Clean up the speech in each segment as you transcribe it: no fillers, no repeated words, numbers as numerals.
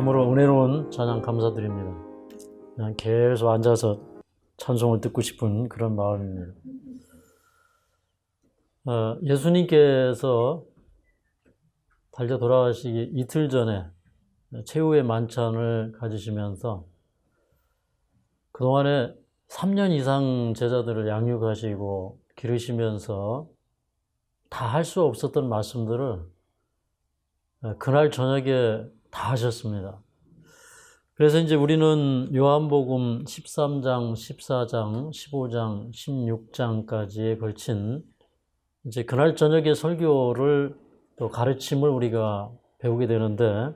참으로 은혜로운 찬양 감사드립니다. 그냥 계속 앉아서 찬송을 듣고 싶은 그런 마음입니다. 예수님께서 달려 돌아가시기 이틀 전에 최후의 만찬을 가지시면서 그동안에 3년 이상 제자들을 양육하시고 기르시면서 다 할 수 없었던 말씀들을 그날 저녁에 다 하셨습니다. 그래서 이제 우리는 요한복음 13장, 14장, 15장, 16장까지에 걸친 이제 그날 저녁의 설교를 또 가르침을 우리가 배우게 되는데,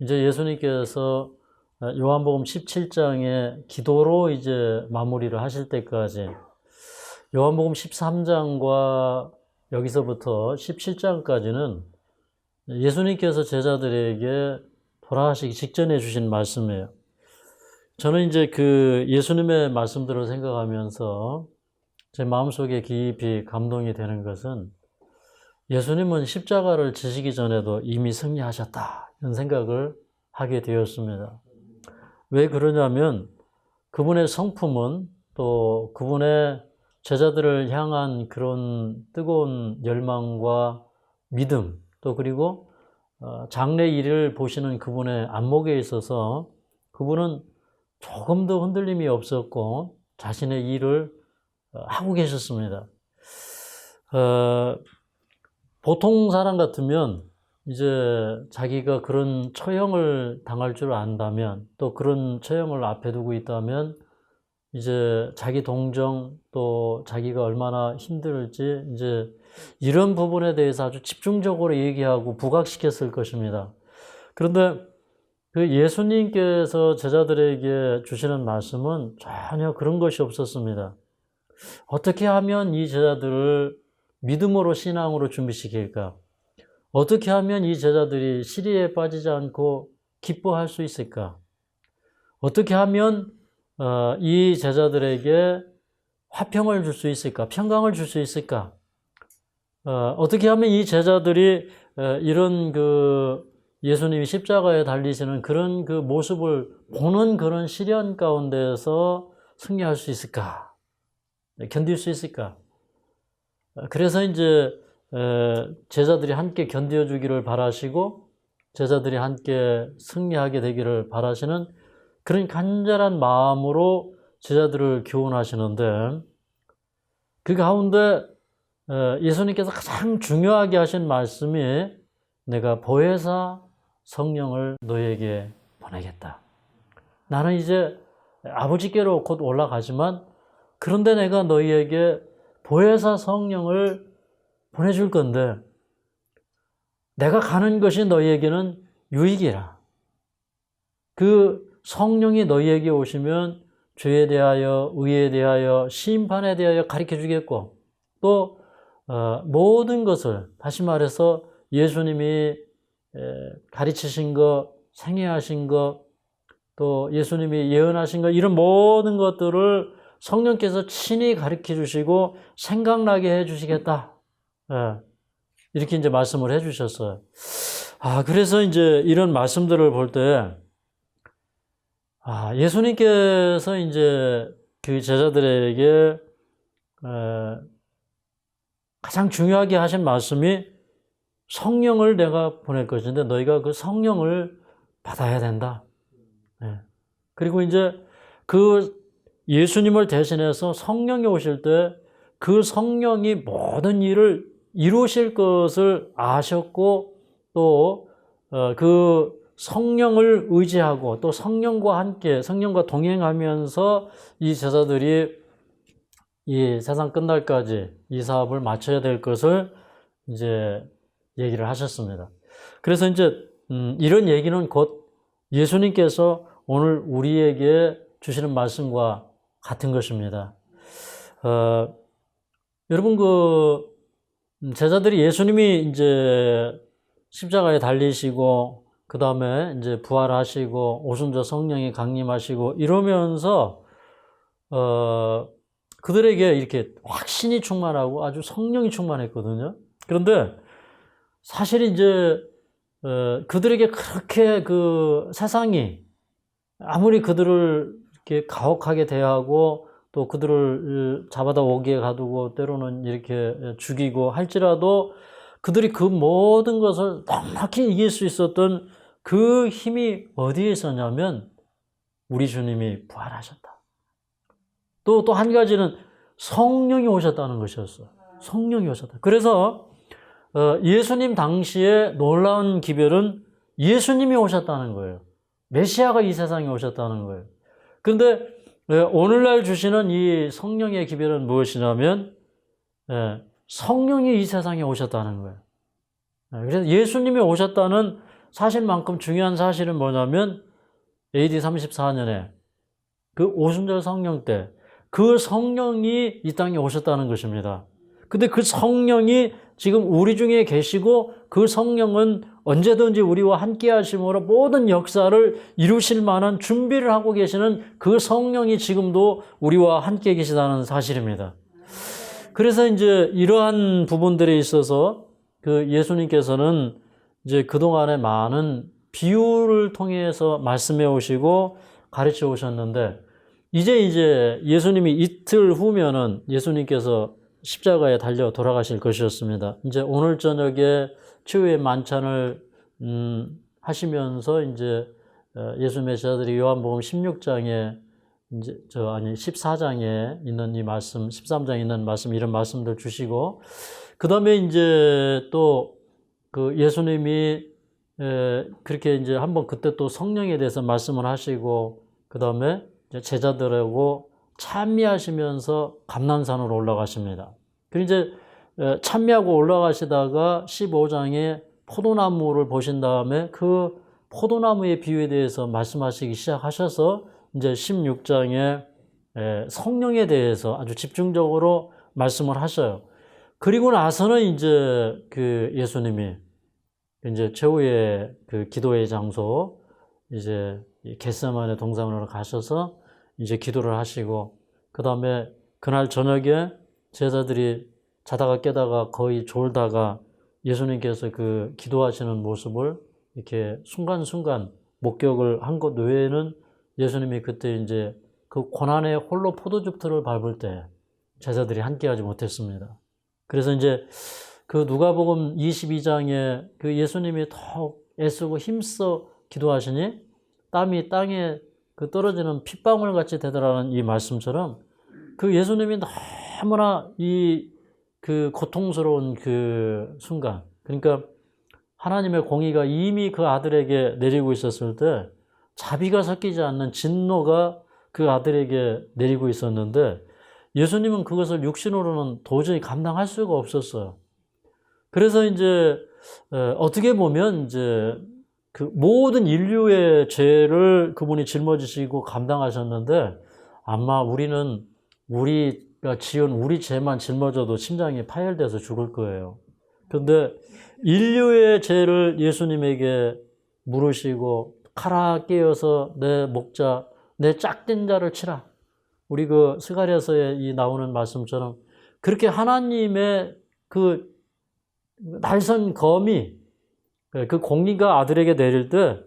이제 예수님께서 요한복음 17장의 기도로 이제 마무리를 하실 때까지 요한복음 13장과 여기서부터 17장까지는 예수님께서 제자들에게 돌아가시기 직전에 주신 말씀이에요. 저는 이제 그 예수님의 말씀들을 생각하면서 제 마음속에 깊이 감동이 되는 것은 예수님은 십자가를 지시기 전에도 이미 승리하셨다, 이런 생각을 하게 되었습니다. 왜 그러냐면 그분의 성품은, 또 그분의 제자들을 향한 그런 뜨거운 열망과 믿음, 또 그리고 장래 일을 보시는 그분의 안목에 있어서 그분은 조금도 흔들림이 없었고 자신의 일을 하고 계셨습니다. 보통 사람 같으면 이제 자기가 그런 처형을 당할 줄 안다면, 또 그런 처형을 앞에 두고 있다면 이제 자기 동정, 또 자기가 얼마나 힘들지, 이제 이런 부분에 대해서 아주 집중적으로 얘기하고 부각시켰을 것입니다. 그런데 그 예수님께서 제자들에게 주시는 말씀은 전혀 그런 것이 없었습니다. 어떻게 하면 이 제자들을 믿음으로, 신앙으로 준비시킬까? 어떻게 하면 이 제자들이 시리에 빠지지 않고 기뻐할 수 있을까? 어떻게 하면 이 제자들에게 화평을 줄 수 있을까? 평강을 줄 수 있을까? 어떻게 하면 이 제자들이 이런 그 예수님이 십자가에 달리시는 그런 그 모습을 보는 그런 시련 가운데서 승리할 수 있을까? 견딜 수 있을까? 그래서 이제 제자들이 함께 견뎌주기를 바라시고 제자들이 함께 승리하게 되기를 바라시는 그런 간절한 마음으로 제자들을 교훈하시는데, 그 가운데 예수님께서 가장 중요하게 하신 말씀이 내가 보혜사 성령을 너에게 보내겠다. 나는 이제 아버지께로 곧 올라가지만 그런데 내가 너희에게 보혜사 성령을 보내줄 건데 내가 가는 것이 너희에게는 유익이라. 그 성령이 너희에게 오시면 죄에 대하여, 의에 대하여, 심판에 대하여 가르쳐 주겠고, 또 모든 것을, 다시 말해서 예수님이 가르치신 것, 생애하신 것, 또 예수님이 예언하신 것, 이런 모든 것들을 성령께서 친히 가르쳐 주시고 생각나게 해 주시겠다. 이렇게 이제 말씀을 해 주셨어요. 그래서 이제 이런 말씀들을 볼 때, 예수님께서 이제 그 제자들에게 가장 중요하게 하신 말씀이 성령을 내가 보낼 것인데 너희가 그 성령을 받아야 된다. 그리고 이제 그 예수님을 대신해서 성령이 오실 때 그 성령이 모든 일을 이루실 것을 아셨고, 또 그 성령을 의지하고 또 성령과 함께, 성령과 동행하면서 이 제자들이 이 세상 끝날까지 이 사업을 마쳐야 될 것을 이제 얘기를 하셨습니다. 그래서 이제 이런 얘기는 곧 예수님께서 오늘 우리에게 주시는 말씀과 같은 것입니다. 여러분, 그 제자들이 예수님이 이제 십자가에 달리시고 그 다음에 이제 부활하시고 오순절 성령이 강림하시고 이러면서 그들에게 이렇게 확신이 충만하고 아주 성령이 충만했거든요. 그런데 사실 이제 그들에게 그렇게 그 세상이 아무리 그들을 이렇게 가혹하게 대하고 또 그들을 잡아다 오기에 가두고 때로는 이렇게 죽이고 할지라도 그들이 그 모든 것을 넉넉히 이길 수 있었던 그 힘이 어디에 있었냐면 우리 주님이 부활하셨다. 또 한 가지는 성령이 오셨다는 것이었어. 성령이 오셨다. 그래서 예수님 당시에 놀라운 기별은 예수님이 오셨다는 거예요. 메시아가 이 세상에 오셨다는 거예요. 그런데 오늘날 주시는 이 성령의 기별은 무엇이냐면 성령이 이 세상에 오셨다는 거예요. 그래서 예수님이 오셨다는 사실만큼 중요한 사실은 뭐냐면 AD 34년에 그 오순절 성령 때 그 성령이 이 땅에 오셨다는 것입니다. 근데 그 성령이 지금 우리 중에 계시고 그 성령은 언제든지 우리와 함께 하심으로 모든 역사를 이루실 만한 준비를 하고 계시는 그 성령이 지금도 우리와 함께 계시다는 사실입니다. 그래서 이제 이러한 부분들에 있어서 그 예수님께서는 이제 그동안에 많은 비유를 통해서 말씀해 오시고 가르쳐 오셨는데 이제 예수님이 이틀 후면은 예수님께서 십자가에 달려 돌아가실 것이었습니다. 이제 오늘 저녁에 최후의 만찬을 하시면서 이제 예수 메시아들이 요한복음 16장에 이제 14장에 있는 이 말씀, 13장에 있는 말씀 이런 말씀들 주시고 그다음에 이제 또 그 예수님이 그렇게 이제 한번 그때 또 성령에 대해서 말씀을 하시고 그다음에 제자들하고 찬미하시면서 감난산으로 올라가십니다. 그리고 이제 찬미하고 올라가시다가 15장에 포도나무를 보신 다음에 그 포도나무의 비유에 대해서 말씀하시기 시작하셔서 이제 16장에 성령에 대해서 아주 집중적으로 말씀을 하셔요. 그리고 나서는 이제 그 예수님이 이제 최후의 그 기도의 장소 이제 겟세마네 동산으로 가셔서 이제 기도를 하시고 그 다음에 그날 저녁에 제자들이 자다가 깨다가 거의 졸다가 예수님께서 그 기도하시는 모습을 이렇게 순간순간 목격을 한 것 외에는 예수님이 그때 이제 그 고난의 홀로 포도즙틀을 밟을 때 제자들이 함께하지 못했습니다. 그래서 이제 그 누가복음 22장에 그 예수님이 더 애쓰고 힘써 기도하시니 땀이 땅에 그 떨어지는 핏방울 같이 되더라는 이 말씀처럼 그 예수님이 너무나 이 그 고통스러운 그 순간 그러니까 하나님의 공의가 이미 그 아들에게 내리고 있었을 때 자비가 섞이지 않는 진노가 그 아들에게 내리고 있었는데 예수님은 그것을 육신으로는 도저히 감당할 수가 없었어요. 그래서 이제 어떻게 보면 이제 그 모든 인류의 죄를 그분이 짊어지시고 감당하셨는데 아마 우리는 우리가 지은 우리 죄만 짊어져도 심장이 파열돼서 죽을 거예요. 그런데 인류의 죄를 예수님에게 물으시고 칼아 깨어서 내 목자 내 짝된 자를 치라. 우리 그 스가랴서에 이 나오는 말씀처럼 그렇게 하나님의 그 날선 검이 그 공의가 아들에게 내릴 때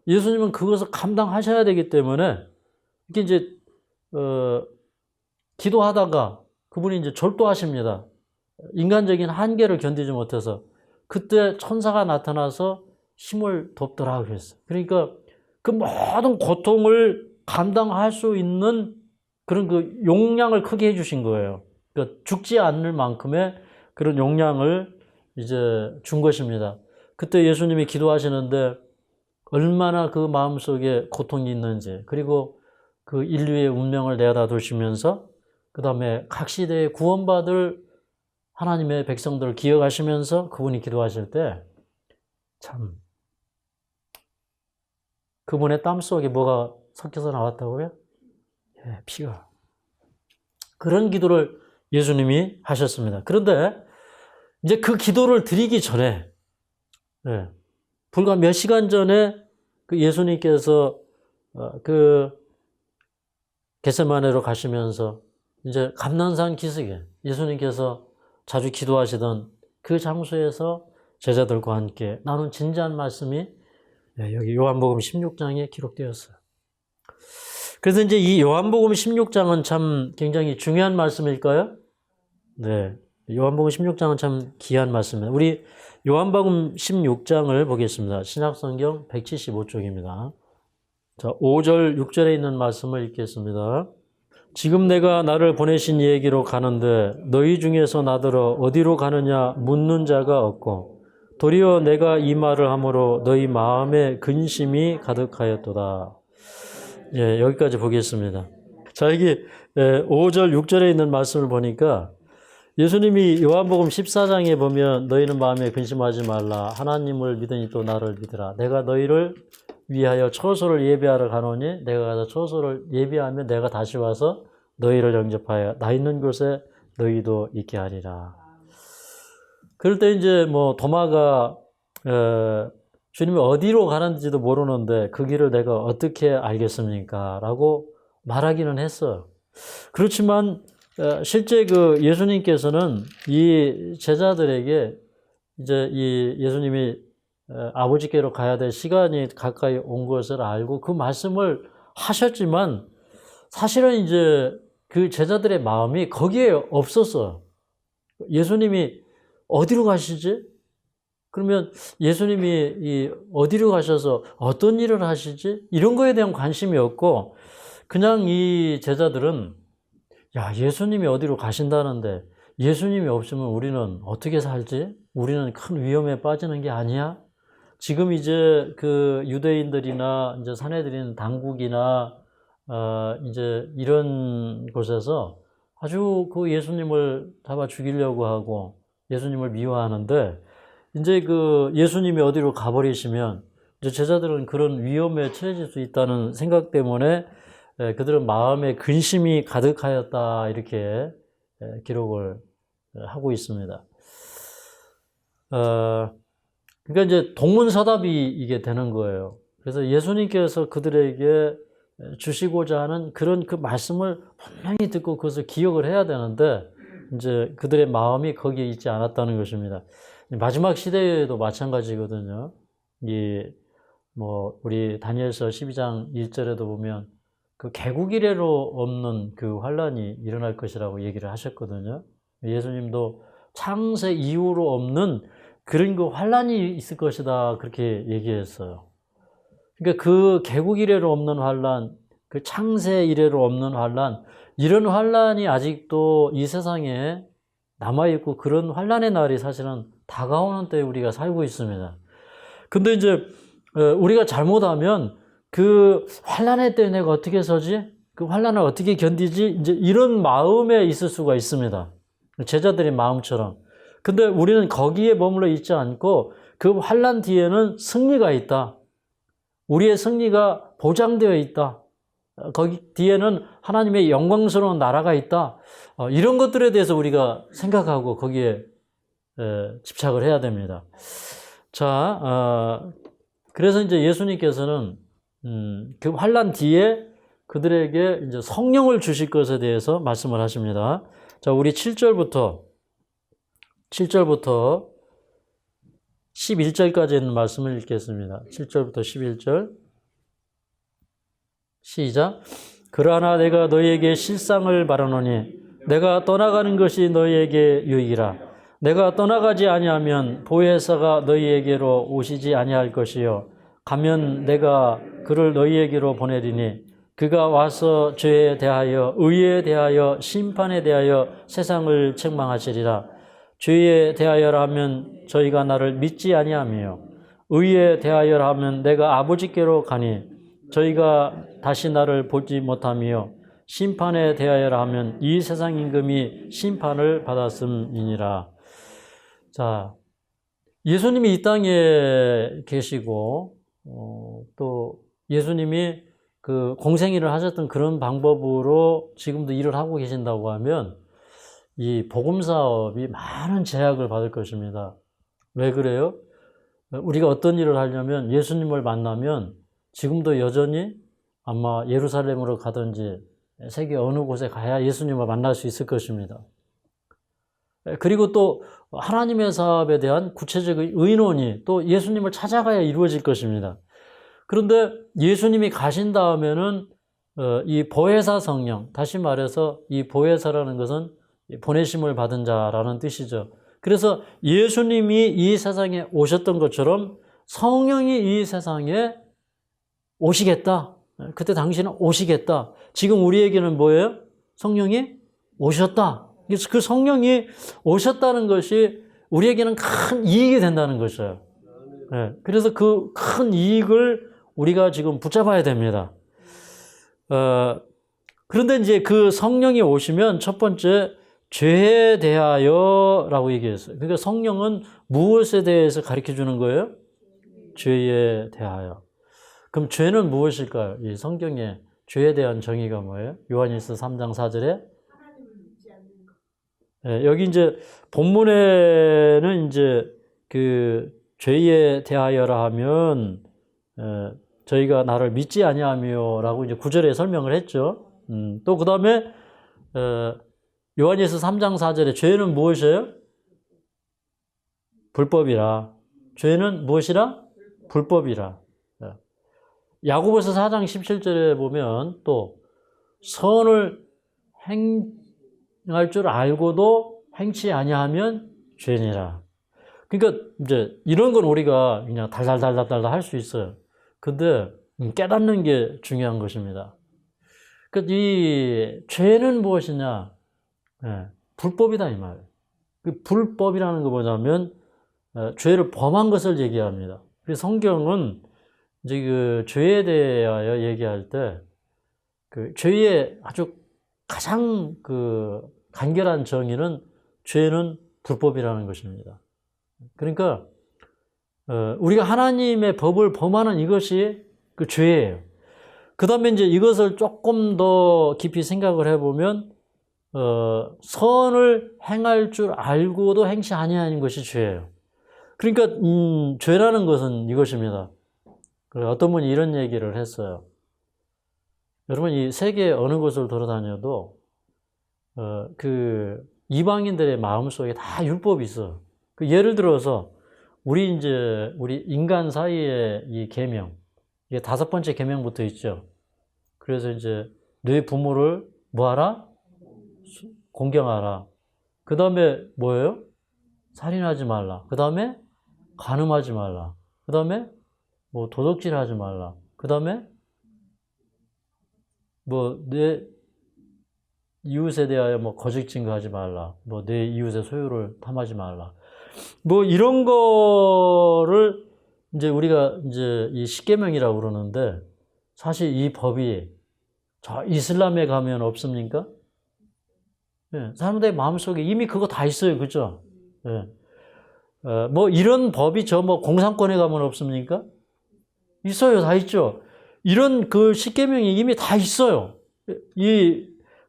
예수님은 그것을 감당하셔야 되기 때문에 이렇게 이제 기도하다가 그분이 이제 절도하십니다. 인간적인 한계를 견디지 못해서 그때 천사가 나타나서 힘을 돕더라 그랬어요. 그러니까 그 모든 고통을 감당할 수 있는 그런 그 용량을 크게 해주신 거예요. 그러니까 죽지 않을 만큼의 그런 용량을 이제 준 것입니다. 그때 예수님이 기도하시는데 얼마나 그 마음속에 고통이 있는지 그리고 그 인류의 운명을 내다 두시면서 그 다음에 각 시대에 구원받을 하나님의 백성들을 기억하시면서 그분이 기도하실 때 참 그분의 땀 속에 뭐가 섞여서 나왔다고요? 예, 피가. 그런 기도를 예수님이 하셨습니다. 그런데 이제 그 기도를 드리기 전에 불과 몇 시간 전에 그 예수님께서 그 겟세마네로 가시면서 이제 감난산 기슭에 예수님께서 자주 기도하시던 그 장소에서 제자들과 함께 나눈 진지한 말씀이 여기 요한복음 16장에 기록되었어요. 그래서 이제 이 요한복음 16장은 참 굉장히 중요한 말씀일까요? 네. 요한복음 16장은 참 귀한 말씀입니다. 우리 요한복음 16장을 보겠습니다. 신약성경 175쪽입니다. 자, 5절, 6절에 있는 말씀을 읽겠습니다. 지금 내가 나를 보내신 이에게로 가는데 너희 중에서 나더러 어디로 가느냐 묻는 자가 없고 도리어 내가 이 말을 함으로 너희 마음에 근심이 가득하였도다. 예, 여기까지 보겠습니다. 자, 여기 5절, 6절에 있는 말씀을 보니까 예수님이 요한복음 14장에 보면 너희는 마음에 근심하지 말라. 하나님을 믿으니 또 나를 믿으라. 내가 너희를 위하여 처소를 예비하러 가노니 내가 가서 처소를 예비하면 내가 다시 와서 너희를 영접하여 나 있는 곳에 너희도 있게 하리라. 그럴 때 이제 뭐 도마가 주님이 어디로 가는지도 모르는데 그 길을 내가 어떻게 알겠습니까? 라고 말하기는 했어요. 그렇지만 실제 그 예수님께서는 이 제자들에게 이제 이 예수님이 아버지께로 가야 될 시간이 가까이 온 것을 알고 그 말씀을 하셨지만 사실은 이제 그 제자들의 마음이 거기에 없었어요. 예수님이 어디로 가시지? 그러면 예수님이 어디로 가셔서 어떤 일을 하시지? 이런 거에 대한 관심이 없고 그냥 이 제자들은 야, 예수님이 어디로 가신다는데 예수님이 없으면 우리는 어떻게 살지? 우리는 큰 위험에 빠지는 게 아니야? 지금 이제 그 유대인들이나 이제 사내들인 당국이나 이제 이런 곳에서 아주 그 예수님을 잡아 죽이려고 하고 예수님을 미워하는데 이제 그 예수님이 어디로 가버리시면 이제 제자들은 그런 위험에 처해질 수 있다는 생각 때문에 그들은 마음에 근심이 가득하였다 이렇게 기록을 하고 있습니다. 그러니까 이제 동문서답이 이게 되는 거예요. 그래서 예수님께서 그들에게 주시고자 하는 그런 그 말씀을 분명히 듣고 그것을 기억을 해야 되는데 이제 그들의 마음이 거기에 있지 않았다는 것입니다. 마지막 시대에도 마찬가지거든요. 우리 다니엘서 12장 1절에도 보면 그 개국 이래로 없는 그 환란이 일어날 것이라고 얘기를 하셨거든요. 예수님도 창세 이후로 없는 그런 그 환란이 있을 것이다 그렇게 얘기했어요. 그러니까 그 개국 이래로 없는 환란, 그 창세 이래로 없는 환란, 이런 환란이 아직도 이 세상에 남아있고 그런 환란의 날이 사실은 다가오는 때에 우리가 살고 있습니다. 근데 이제 우리가 잘못하면 그 환란의 때에 내가 어떻게 서지? 그 환란을 어떻게 견디지? 이제 이런 마음에 있을 수가 있습니다. 제자들의 마음처럼. 근데 우리는 거기에 머물러 있지 않고 그 환란 뒤에는 승리가 있다. 우리의 승리가 보장되어 있다. 거기 뒤에는 하나님의 영광스러운 나라가 있다. 이런 것들에 대해서 우리가 생각하고 거기에 집착을 해야 됩니다. 자, 그래서 이제 예수님께서는 그 환란 뒤에 그들에게 이제 성령을 주실 것에 대해서 말씀을 하십니다. 자, 우리 7절부터 11절까지 있는 말씀을 읽겠습니다. 7절부터 11절. 시작. 그러나 내가 너희에게 실상을 말하노니 내가 떠나가는 것이 너희에게 유익이라. 내가 떠나가지 아니하면 보혜사가 너희에게로 오시지 아니할 것이요 가면 내가 그를 너희에게로 보내리니 그가 와서 죄에 대하여 의에 대하여 심판에 대하여 세상을 책망하시리라. 죄에 대하여라 하면 저희가 나를 믿지 아니하며 의에 대하여라 하면 내가 아버지께로 가니 저희가 다시 나를 보지 못하며 심판에 대하여라 하면 이 세상 임금이 심판을 받았음이니라. 자, 예수님이 이 땅에 계시고 또 예수님이 그 공생일을 하셨던 그런 방법으로 지금도 일을 하고 계신다고 하면 이 복음 사업이 많은 제약을 받을 것입니다. 왜 그래요? 우리가 어떤 일을 하려면 예수님을 만나면 지금도 여전히 아마 예루살렘으로 가든지 세계 어느 곳에 가야 예수님을 만날 수 있을 것입니다. 그리고 또 하나님의 사업에 대한 구체적인 의논이 또 예수님을 찾아가야 이루어질 것입니다. 그런데 예수님이 가신 다음에는 이 보혜사 성령, 다시 말해서 이 보혜사라는 것은 보내심을 받은 자라는 뜻이죠. 그래서 예수님이 이 세상에 오셨던 것처럼 성령이 이 세상에 오시겠다. 그때 당시는 오시겠다. 지금 우리에게는 뭐예요? 성령이 오셨다. 그래서 그 성령이 오셨다는 것이 우리에게는 큰 이익이 된다는 것이에요. 그래서 그 큰 이익을 우리가 지금 붙잡아야 됩니다. 그런데 이제 그 성령이 오시면 첫 번째 죄에 대하여라고 얘기했어요. 그러니까 성령은 무엇에 대해서 가르쳐 주는 거예요? 죄에 대하여. 그럼 죄는 무엇일까요? 이 성경에 죄에 대한 정의가 뭐예요? 요한일서 3장 4절에 여기 이제 본문에는 이제 그 죄에 대하여라 하면 저희가 나를 믿지 아니하며라고 이제 9절에 설명을 했죠. 또 그 다음에 요한일서 3장 4절에 죄는 무엇이에요? 불법이라. 죄는 무엇이라? 불법이라. 야고보서 4장 17절에 보면 또 선을 행할 줄 알고도 행치 아니하면 죄니라. 그러니까 이제 이런 건 우리가 그냥 달달달달달 할 수 있어요. 근데 깨닫는 게 중요한 것입니다. 그러니까 이 죄는 무엇이냐? 불법이다 이 말이에요. 그 불법이라는 거 뭐냐면 죄를 범한 것을 얘기합니다. 그래서 성경은 이제 그 죄에 대하여 얘기할 때 그 죄의 아주 가장 그 간결한 정의는 죄는 불법이라는 것입니다. 그러니까 우리가 하나님의 법을 범하는 이것이 그 죄예요. 그 다음에 이제 이것을 조금 더 깊이 생각을 해보면 선을 행할 줄 알고도 행치 아니하는 것이 죄예요. 그러니까 죄라는 것은 이것입니다. 어떤 분이 이런 얘기를 했어요. 여러분 이 세계 어느 곳을 돌아다녀도 그 이방인들의 마음속에 다 율법이 있어. 그 예를 들어서 우리 인간 사이에 이 계명, 이게 5번째 계명부터 있죠. 그래서 이제 너희 부모를 뭐하라? 공경하라. 그 다음에 뭐예요? 살인하지 말라. 그 다음에 간음하지 말라. 그 다음에 뭐 도둑질하지 말라. 그 다음에 뭐 내 이웃에 대하여 뭐 거짓 증거하지 말라. 뭐 내 이웃의 소유를 탐하지 말라. 뭐 이런 거를 이제 우리가 이제 이 십계명이라고 그러는데 사실 이 법이 저 이슬람에 가면 없습니까? 사람들의 마음속에 이미 그거 다 있어요. 그죠? 뭐 이런 법이 저 뭐 공산권에 가면 없습니까? 있어요. 다 있죠. 이런 그 십계명이 이미 다 있어요.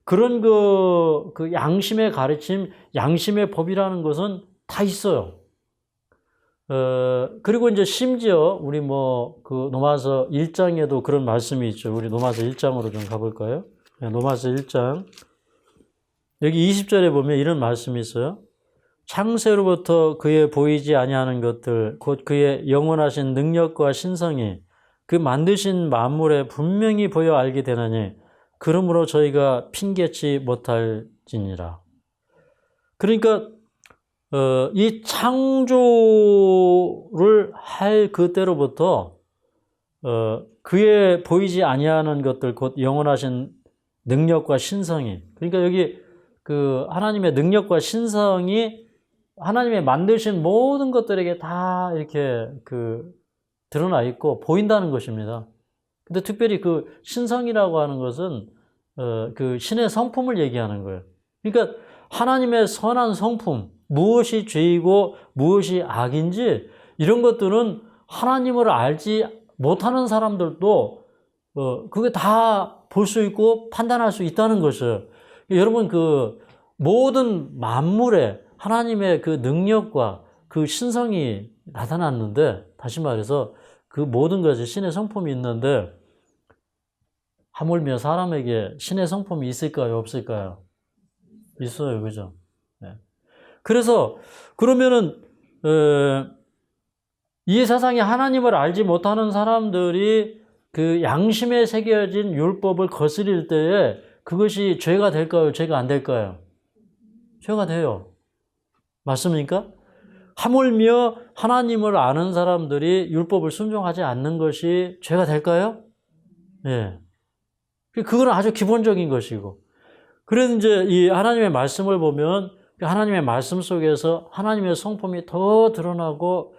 그런 그 양심의 가르침, 양심의 법이라는 것은 다 있어요. 그리고 이제 심지어 우리 그 로마서 1장에도 그런 말씀이 있죠. 우리 로마서 1장으로 좀 가볼까요? 로마서 1장. 여기 20절에 보면 이런 말씀이 있어요. 창세로부터 그의 보이지 아니하는 것들, 곧 그의 영원하신 능력과 신성이 그 만드신 만물에 분명히 보여 알게 되나니 그러므로 저희가 핑계치 못할지니라. 그러니까 이 창조를 할 그때로부터 그의 보이지 아니하는 것들 곧 영원하신 능력과 신성이, 그러니까 여기 그 하나님의 능력과 신성이 하나님의 만드신 모든 것들에게 다 이렇게 드러나 있고 보인다는 것입니다. 근데 특별히 그 신성이라고 하는 것은 그 신의 성품을 얘기하는 거예요. 그러니까 하나님의 선한 성품, 무엇이 죄이고 무엇이 악인지 이런 것들은 하나님을 알지 못하는 사람들도 그게 다 볼 수 있고 판단할 수 있다는 것이에요. 여러분 그 모든 만물에 하나님의 그 능력과 그 신성이 나타났는데, 다시 말해서 그 모든 것에 신의 성품이 있는데 하물며 사람에게 신의 성품이 있을까요? 없을까요? 있어요. 그죠? 네. 그래서 그러면은 이 세상에 하나님을 알지 못하는 사람들이 그 양심에 새겨진 율법을 거스릴 때에 그것이 죄가 될까요? 죄가 안 될까요? 죄가 돼요. 맞습니까? 하물며 하나님을 아는 사람들이 율법을 순종하지 않는 것이 죄가 될까요? 예. 그건 아주 기본적인 것이고. 그래서 이제 이 하나님의 말씀을 보면 하나님의 말씀 속에서 하나님의 성품이 더 드러나고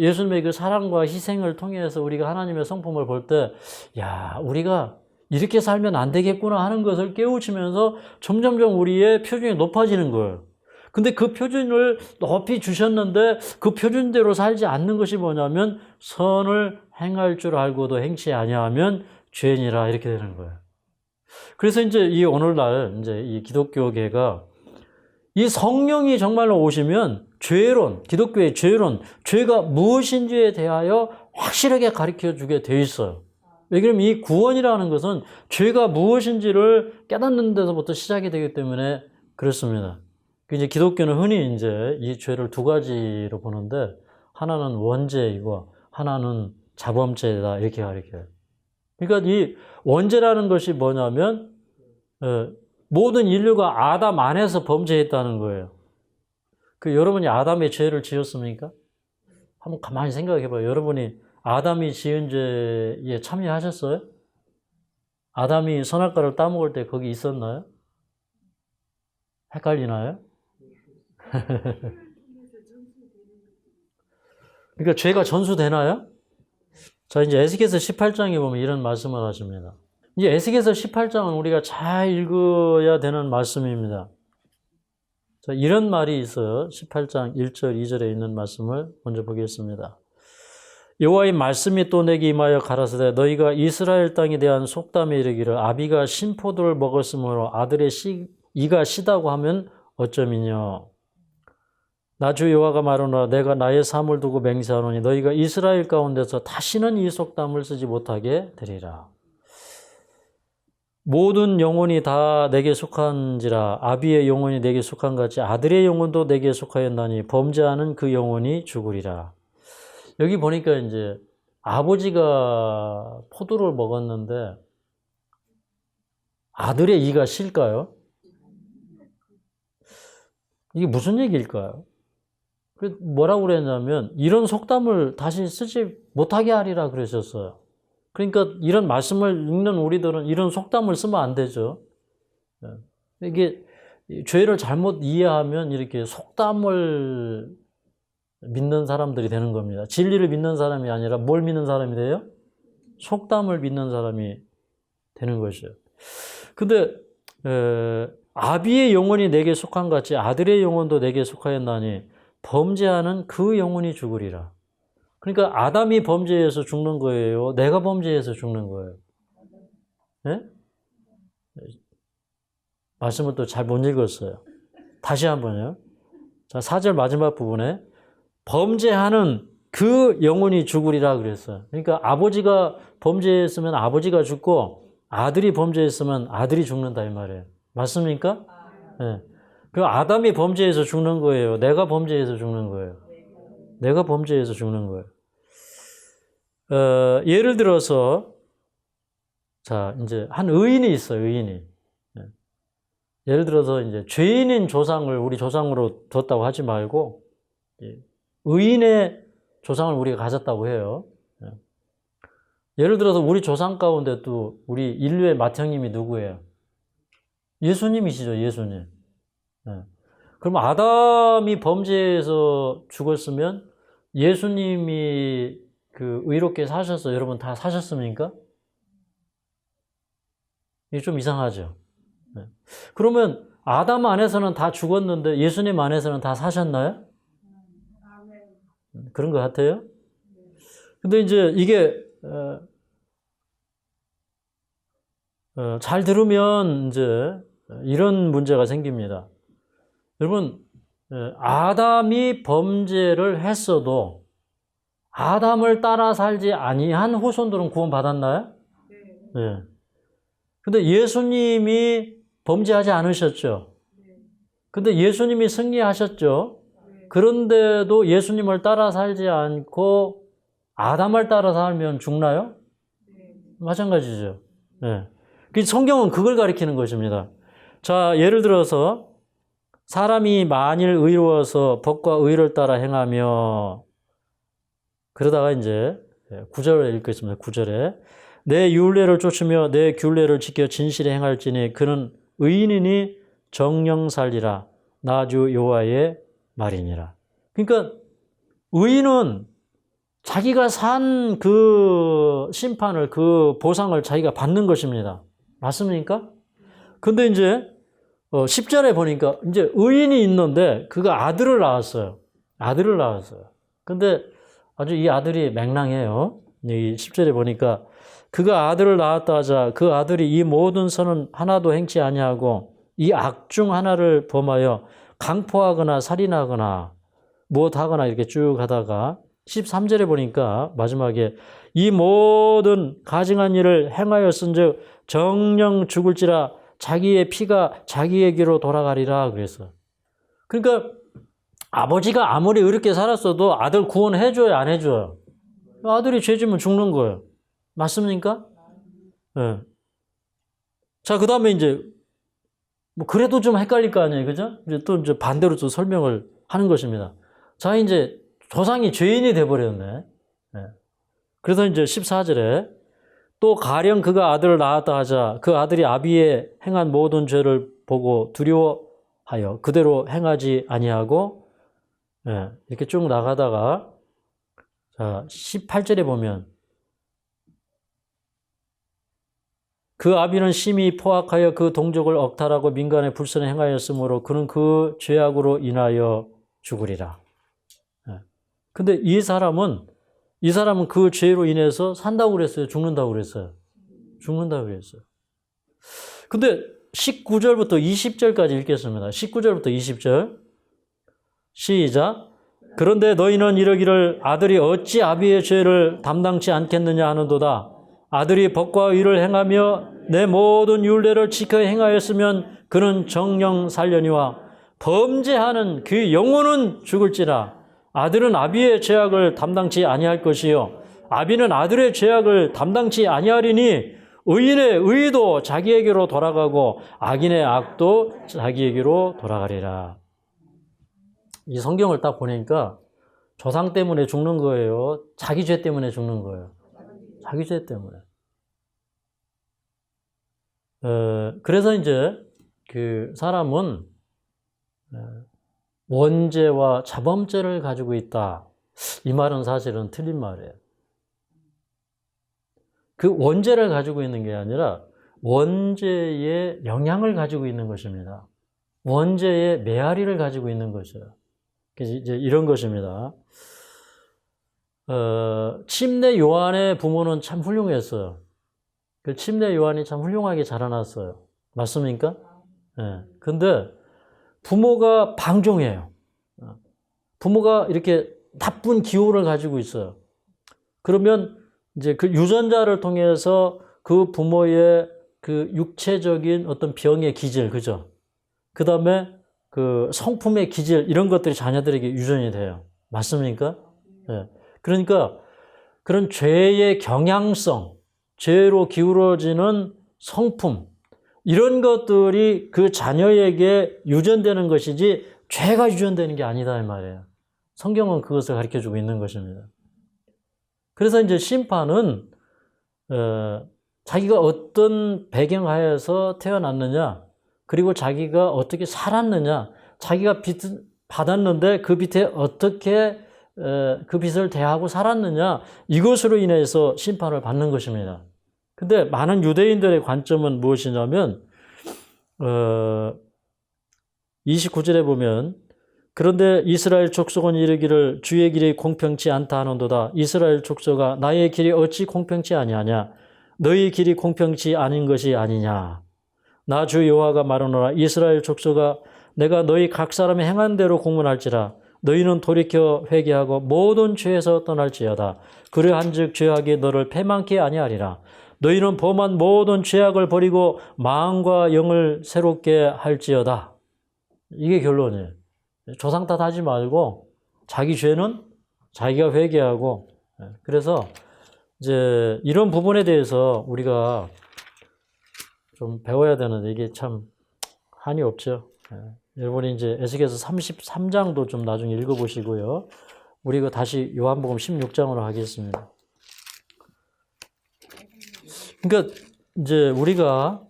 예수님의 그 사랑과 희생을 통해서 우리가 하나님의 성품을 볼 때, 야, 우리가 이렇게 살면 안 되겠구나 하는 것을 깨우치면서 점점점 우리의 표준이 높아지는 거예요. 근데 그 표준을 높이 주셨는데 그 표준대로 살지 않는 것이 뭐냐면 선을 행할 줄 알고도 행치 아니하면 죄인이라 이렇게 되는 거예요. 그래서 이제 이 오늘날 이제 이 기독교계가 이 성령이 정말로 오시면 죄론, 기독교의 죄론, 죄가 무엇인지에 대하여 확실하게 가르쳐 주게 돼 있어요. 왜냐하면 이 구원이라는 것은 죄가 무엇인지를 깨닫는 데서부터 시작이 되기 때문에 그렇습니다. 이제 기독교는 흔히 이제 이 죄를 두 가지로 보는데 하나는 원죄이고 하나는 자범죄다 이렇게 가르쳐요. 그러니까 이 원죄라는 것이 뭐냐면 모든 인류가 아담 안에서 범죄했다는 거예요. 여러분이 아담의 죄를 지었습니까? 한번 가만히 생각해 봐요. 여러분이 아담이 지은 죄에 참여하셨어요? 아담이 선악과를 따먹을 때 거기 있었나요? 헷갈리나요? 그러니까 죄가 전수되나요? 자, 이제 에스겔서 18장에 보면 이런 말씀을 하십니다. 이제 에스겔서 18장은 우리가 잘 읽어야 되는 말씀입니다. 자, 이런 말이 있어요. 18장 1절, 2절에 있는 말씀을 먼저 보겠습니다. 여호와의 말씀이 또 내게 임하여 가라사대 너희가 이스라엘 땅에 대한 속담에 이르기를 아비가 신포도를 먹었으므로 아들의 이가 시다고 하면 어쩌미냐. 나 주 여호와가 말하노라 내가 나의 사물 두고 맹세하노니 너희가 이스라엘 가운데서 다시는 이 속담을 쓰지 못하게 되리라. 모든 영혼이 다 내게 속한지라 아비의 영혼이 내게 속한 같이 아들의 영혼도 내게 속하였나니 범죄하는 그 영혼이 죽으리라. 여기 보니까 이제 아버지가 포도를 먹었는데 아들의 이가 실까요? 이게 무슨 얘기일까요? 뭐라고 그랬냐면 이런 속담을 다시 쓰지 못하게 하리라 그러셨어요. 그러니까 이런 말씀을 읽는 우리들은 이런 속담을 쓰면 안 되죠. 이게 죄를 잘못 이해하면 이렇게 속담을 믿는 사람들이 되는 겁니다. 진리를 믿는 사람이 아니라 뭘 믿는 사람이 돼요? 속담을 믿는 사람이 되는 것이죠. 근데 아비의 영혼이 내게 속한 같이 아들의 영혼도 내게 속하였나니 범죄하는 그 영혼이 죽으리라. 그러니까 아담이 범죄해서 죽는 거예요? 내가 범죄해서 죽는 거예요? 네? 말씀을 또 잘 못 읽었어요. 다시 한번요. 자, 4절 마지막 부분에 범죄하는 그 영혼이 죽으리라 그랬어요. 그러니까 아버지가 범죄했으면 아버지가 죽고 아들이 범죄했으면 아들이 죽는다 이 말이에요. 맞습니까? 네. 그 아담이 범죄해서 죽는 거예요? 내가 범죄해서 죽는 거예요? 내가 범죄해서 죽는 거예요. 예를 들어서, 자, 이제 한 의인이 있어요, 의인이. 예를 들어서 이제 죄인인 조상을 우리 조상으로 뒀다고 하지 말고, 의인의 조상을 우리가 가졌다고 해요. 예를 들어서 우리 조상 가운데 또 우리 인류의 맏형님이 누구예요? 예수님이시죠, 예수님. 그럼 아담이 범죄해서 죽었으면 예수님이 그 의롭게 사셔서 여러분 다 사셨습니까? 이게 좀 이상하죠. 그러면 아담 안에서는 다 죽었는데 예수님 안에서는 다 사셨나요? 그런 것 같아요. 근데 이제 이게 잘 들으면 이제 이런 문제가 생깁니다. 여러분, 아담이 범죄를 했어도 아담을 따라 살지 아니한 후손들은 구원받았나요? 네. 근데 예수님이 범죄하지 않으셨죠? 근데 예수님이 승리하셨죠. 그런데도 예수님을 따라 살지 않고 아담을 따라 살면 죽나요? 마찬가지죠. 네. 성경은 그걸 가리키는 것입니다. 자, 예를 들어서 사람이 만일 의로워서 법과 의를 따라 행하며, 그러다가 이제 9절을 읽겠습니다. 9절에 내 율례를 쫓으며 내 균례를 지켜 진실에 행할지니 그는 의인이니 정령 살리라. 나 주 여호와의 말이니라. 그러니까 의인은 자기가 산 그 심판을, 그 보상을 자기가 받는 것입니다. 맞습니까? 근데 이제 10절에 보니까 이제 의인이 있는데 그가 아들을 낳았어요. 아들을 낳았어요. 근데 아주 이 아들이 맹랑해요. 이 10절에 보니까 그가 아들을 낳았다 하자 그 아들이 이 모든 선은 하나도 행치 아니하고 이 악 중 하나를 범하여 강포하거나 살인하거나 무엇하거나 이렇게 쭉 하다가 13절에 보니까 마지막에 이 모든 가증한 일을 행하였은즉 정령 죽을지라 자기의 피가 자기에게로 돌아가리라 그랬어요. 그러니까 아버지가 아무리 의롭게 살았어도 아들 구원해줘요, 안 해줘요? 아들이 죄지면 죽는 거예요. 맞습니까? 네. 자, 그 다음에 이제 뭐 그래도 좀 헷갈릴 거 아니에요, 그죠? 이제 반대로 또 설명을 하는 것입니다. 자, 이제 조상이 죄인이 돼버렸네. 네. 그래서 이제 14절에 또 가령 그가 아들을 낳았다 하자 그 아들이 아비의 행한 모든 죄를 보고 두려워하여 그대로 행하지 아니하고, 네, 이렇게 쭉 나가다가 자 18절에 보면 그 아비는 심히 포악하여 그 동족을 억탈하고 민간의 불선을 행하였으므로 그는 그 죄악으로 인하여 죽으리라. 근데 이 사람은 그 죄로 인해서 산다고 그랬어요? 죽는다고 그랬어요? 죽는다고 그랬어요. 근데 19절부터 20절까지 읽겠습니다. 19절부터 20절. 시작. 그런데 너희는 이러기를 아들이 어찌 아비의 죄를 담당치 않겠느냐 하는도다. 아들이 법과 의를 행하며 내 모든 율례를 지켜 행하였으면 그는 정령 살려니와 범죄하는 그 영혼은 죽을지라. 아들은 아비의 죄악을 담당치 아니할 것이요 아비는 아들의 죄악을 담당치 아니하리니 의인의 의도 자기에게로 돌아가고 악인의 악도 자기에게로 돌아가리라. 이 성경을 딱 보니까 조상 때문에 죽는 거예요? 자기 죄 때문에 죽는 거예요? 자기 죄 때문에. 그래서 이제 그 사람은 원죄와 자범죄를 가지고 있다. 이 말은 사실은 틀린 말이에요. 그 원죄를 가지고 있는 게 아니라 원죄의 영향을 가지고 있는 것입니다. 원죄의 메아리를 가지고 있는 것이에요. 그래서 이제 이런 것입니다. 침례 요한의 부모는 참 훌륭했어요. 그 침례 요한이 참 훌륭하게 자라났어요. 맞습니까? 네. 근데 부모가 방종이에요. 부모가 이렇게 나쁜 기호를 가지고 있어요. 그러면 이제 그 유전자를 통해서 그 부모의 그 육체적인 어떤 병의 기질, 그죠? 그 다음에 그 성품의 기질, 이런 것들이 자녀들에게 유전이 돼요. 맞습니까? 네. 그러니까 그런 죄의 경향성, 죄로 기울어지는 성품, 이런 것들이 그 자녀에게 유전되는 것이지 죄가 유전되는 게 아니다 이 말이에요. 성경은 그것을 가르쳐주고 있는 것입니다. 그래서 이제 심판은 자기가 어떤 배경하에서 태어났느냐, 그리고 자기가 어떻게 살았느냐, 자기가 빚을 받았는데 그 빚에 어떻게 그 빚을 대하고 살았느냐, 이것으로 인해서 심판을 받는 것입니다. 근데 많은 유대인들의 관점은 무엇이냐면 29절에 보면 그런데 이스라엘 족속은 이르기를 주의 길이 공평치 않다 하는도다. 이스라엘 족속아 나의 길이 어찌 공평치 아니하냐. 너희 길이 공평치 않은 것이 아니냐. 나 주 여호와가 말하노라. 이스라엘 족속아 내가 너희 각 사람이 행한 대로 공문할지라. 너희는 돌이켜 회개하고 모든 죄에서 떠날지어다. 그러한즉 죄악이 너를 패망케 아니하리라. 너희는 범한 모든 죄악을 버리고 마음과 영을 새롭게 할지어다. 이게 결론이에요. 조상 탓하지 말고 자기 죄는 자기가 회개하고. 그래서 이제 이런 부분에 대해서 우리가 좀 배워야 되는데 이게 참 한이 없죠. 여러분이 이제 에스겔서 33장도 좀 나중에 읽어보시고요. 우리가 다시 요한복음 16장으로 하겠습니다. 그러니까 이제 우리가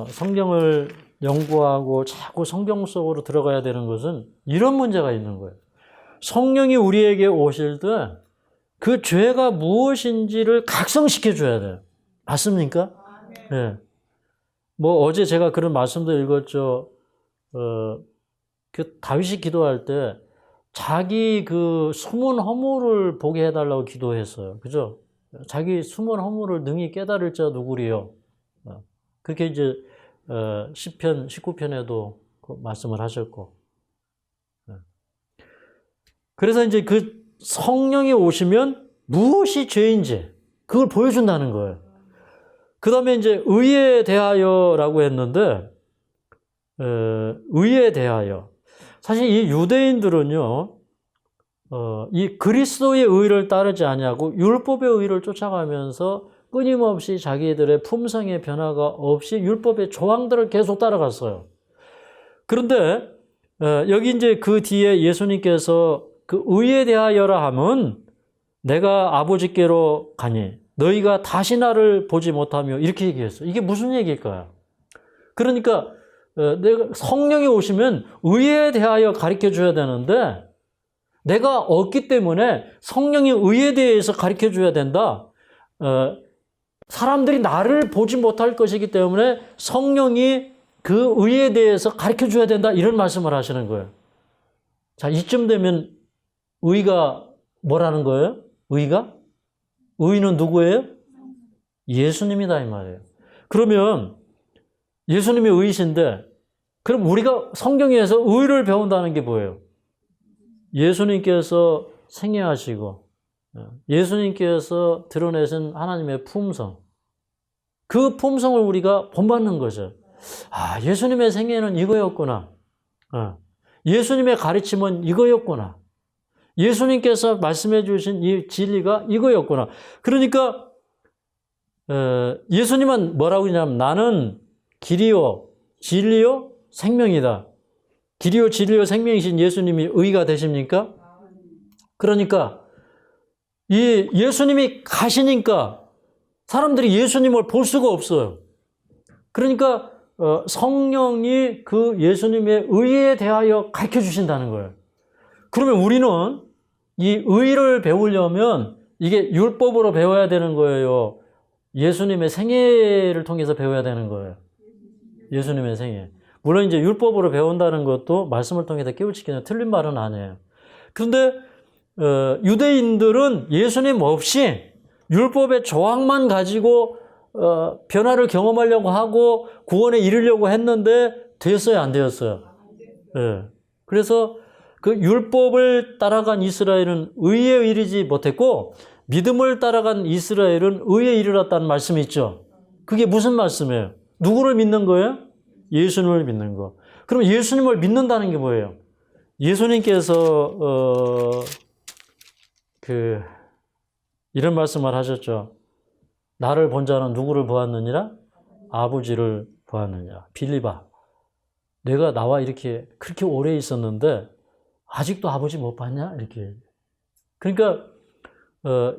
성경을 연구하고 자꾸 성경 속으로 들어가야 되는 것은 이런 문제가 있는 거예요. 성령이 우리에게 오실 때 그 죄가 무엇인지를 각성시켜 줘야 돼요. 맞습니까? 네. 뭐 어제 제가 그런 말씀도 읽었죠. 그 다윗이 기도할 때 자기 그 숨은 허물을 보게 해달라고 기도했어요. 그죠? 자기 숨은 허물을 능히 깨달을 자 누구리요? 그렇게 이제 시편 19편에도 그 말씀을 하셨고. 그래서 이제 그 성령이 오시면 무엇이 죄인지 그걸 보여준다는 거예요. 그 다음에 이제 의에 대하여라고 했는데, 의에 대하여. 사실 이 유대인들은요, 이 그리스도의 의를 따르지 아니하고 율법의 의를 쫓아가면서 끊임없이 자기들의 품성의 변화가 없이 율법의 조항들을 계속 따라갔어요. 그런데 여기 이제 그 뒤에 예수님께서 그 의에 대하여라 함은 내가 아버지께로 가니 너희가 다시 나를 보지 못하며 이렇게 얘기했어요. 이게 무슨 얘기일까요? 그러니까 내가 성령이 오시면 의에 대하여 가르쳐 줘야 되는데 내가 없기 때문에 성령이 의에 대해서 가르쳐 줘야 된다. 사람들이 나를 보지 못할 것이기 때문에 성령이 그 의에 대해서 가르쳐 줘야 된다. 이런 말씀을 하시는 거예요. 자, 이쯤 되면 의가 뭐라는 거예요? 의가? 의는 누구예요? 예수님이다 이 말이에요. 그러면 예수님이 의이신데 그럼 우리가 성경에서 의를 배운다는 게 뭐예요? 예수님께서 생애하시고 예수님께서 드러내신 하나님의 품성, 그 품성을 우리가 본받는 거죠. 아, 예수님의 생애는 이거였구나. 예수님의 가르침은 이거였구나. 예수님께서 말씀해 주신 이 진리가 이거였구나. 그러니까 예수님은 뭐라고 하냐면 나는 길이요 진리요 생명이다. 길이요 진리요 생명이신 예수님이 의가 되십니까? 그러니까 이 예수님이 가시니까 사람들이 예수님을 볼 수가 없어요. 그러니까 성령이 그 예수님의 의에 대하여 가르쳐 주신다는 거예요. 그러면 우리는 이 의를 배우려면 이게 율법으로 배워야 되는 거예요. 예수님의 생애를 통해서 배워야 되는 거예요. 예수님의 생애. 물론 이제 율법으로 배운다는 것도 말씀을 통해서 깨우치기는 틀린 말은 아니에요. 그런데 유대인들은 예수님 없이 율법의 조항만 가지고 변화를 경험하려고 하고 구원에 이르려고 했는데 됐어요, 안 되었어요? 네. 그래서 그 율법을 따라간 이스라엘은 의에 이르지 못했고 믿음을 따라간 이스라엘은 의에 이르렀다는 말씀이 있죠. 그게 무슨 말씀이에요? 누구를 믿는 거예요? 예수님을 믿는 거. 그럼 예수님을 믿는다는 게 뭐예요? 예수님께서 이런 말씀을 하셨죠. 나를 본 자는 누구를 보았느니라? 아버지를 보았느니라. 빌리바. 내가 나와 이렇게 그렇게 오래 있었는데 아직도 아버지 못 봤냐? 이렇게. 그러니까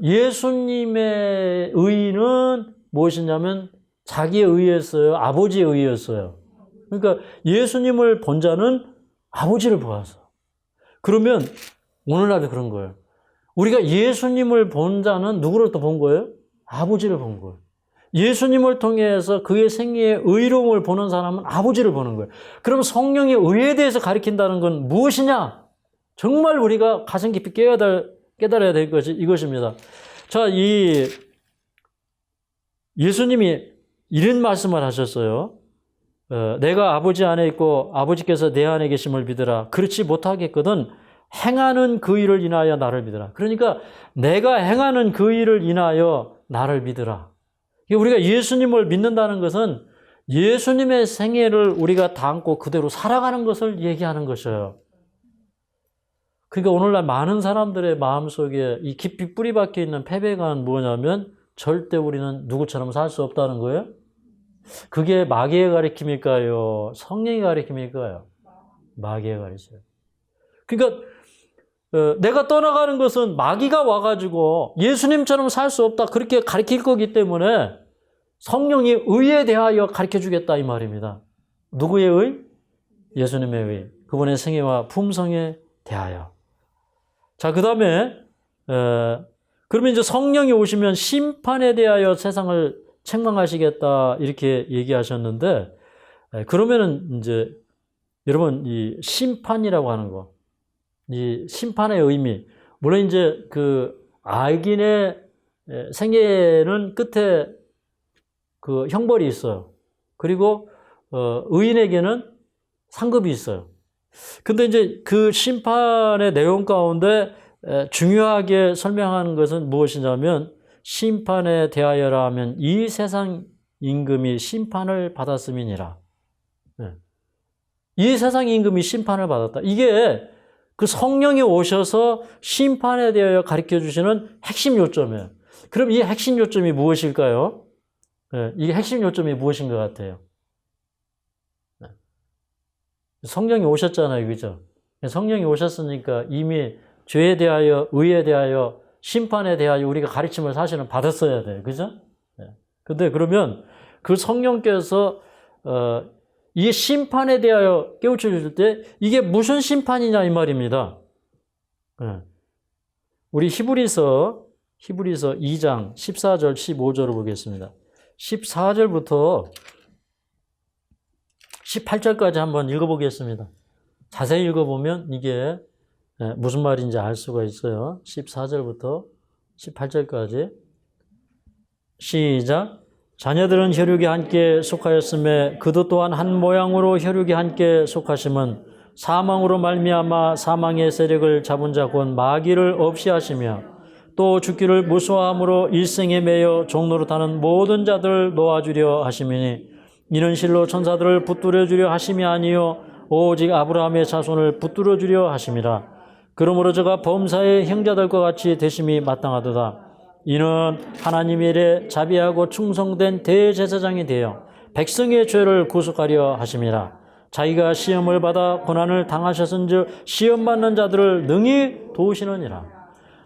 예수님의 의는 무엇이냐면 자기의 의였어요? 아버지의 의였어요? 그러니까 예수님을 본 자는 아버지를 보았어. 그러면 오늘날도 그런 거예요. 우리가 예수님을 본 자는 누구를 또 본 거예요? 아버지를 본 거예요. 예수님을 통해서 그의 생애의 의로움을 보는 사람은 아버지를 보는 거예요. 그럼 성령의 의에 대해서 가르친다는 건 무엇이냐? 정말 우리가 가슴 깊이 깨달아야 될 것이 이것입니다. 자, 이 예수님이 이런 말씀을 하셨어요. 내가 아버지 안에 있고 아버지께서 내 안에 계심을 믿으라. 그렇지 못하겠거든 행하는 그 일을 인하여 나를 믿으라. 그러니까 내가 행하는 그 일을 인하여 나를 믿으라. 우리가 예수님을 믿는다는 것은 예수님의 생애를 우리가 담고 그대로 살아가는 것을 얘기하는 것이에요. 그러니까 오늘날 많은 사람들의 마음속에 이 깊이 뿌리 박혀 있는 패배감은 뭐냐면 절대 우리는 누구처럼 살 수 없다는 거예요. 그게 마귀의 가르침일까요? 성령의 가르침일까요? 마귀의 가르침. 그러니까 내가 떠나가는 것은 마귀가 와가지고 예수님처럼 살 수 없다 그렇게 가르칠 거기 때문에 성령이 의에 대하여 가르쳐주겠다 이 말입니다. 누구의 의? 예수님의 의. 그분의 생애와 품성에 대하여. 자, 그 다음에 그러면 이제 성령이 오시면 심판에 대하여 세상을 책망하시겠다 이렇게 얘기하셨는데, 그러면은 이제 여러분 이 심판이라고 하는 거, 이 심판의 의미, 물론 이제 그 악인의 생애는 끝에 그 형벌이 있어요. 그리고 의인에게는 상급이 있어요. 근데 이제 그 심판의 내용 가운데 중요하게 설명하는 것은 무엇이냐면 심판에 대하여라 하면 이 세상 임금이 심판을 받았음이니라. 이 세상 임금이 심판을 받았다. 이게 그 성령이 오셔서 심판에 대하여 가르쳐 주시는 핵심 요점이에요. 그럼 이 핵심 요점이 무엇일까요? 이게 핵심 요점이 무엇인 것 같아요? 성령이 오셨잖아요. 그죠? 성령이 오셨으니까 이미 죄에 대하여, 의에 대하여, 심판에 대하여 우리가 가르침을 사실은 받았어야 돼요. 그죠? 근데 그러면 그 성령께서, 이 심판에 대하여 깨우쳐 주실 때 이게 무슨 심판이냐 이 말입니다. 우리 히브리서 2장 14절, 15절을 보겠습니다. 14절부터 18절까지 한번 읽어보겠습니다. 자세히 읽어보면 이게 무슨 말인지 알 수가 있어요. 14절부터 18절까지 시작. 자녀들은 혈육이 함께 속하였음에 그도 또한 한 모양으로 혈육이 함께 속하심은 사망으로 말미암아 사망의 세력을 잡은 자 곧 마귀를 없이 하시며 또 죽기를 무수함으로 일생에 매여 종노릇하는 모든 자들을 놓아주려 하심이니 이는 실로 천사들을 붙들어 주려 하심이 아니요 오직 아브라함의 자손을 붙들어 주려 하심이라. 그러므로 저가 범사의 형제들과 같이 되심이 마땅하도다. 이는 하나님의 일에 자비하고 충성된 대제사장이 되어 백성의 죄를 구속하려 하심이라. 자기가 시험을 받아 고난을 당하셨은즉 시험 받는 자들을 능히 도우시느니라.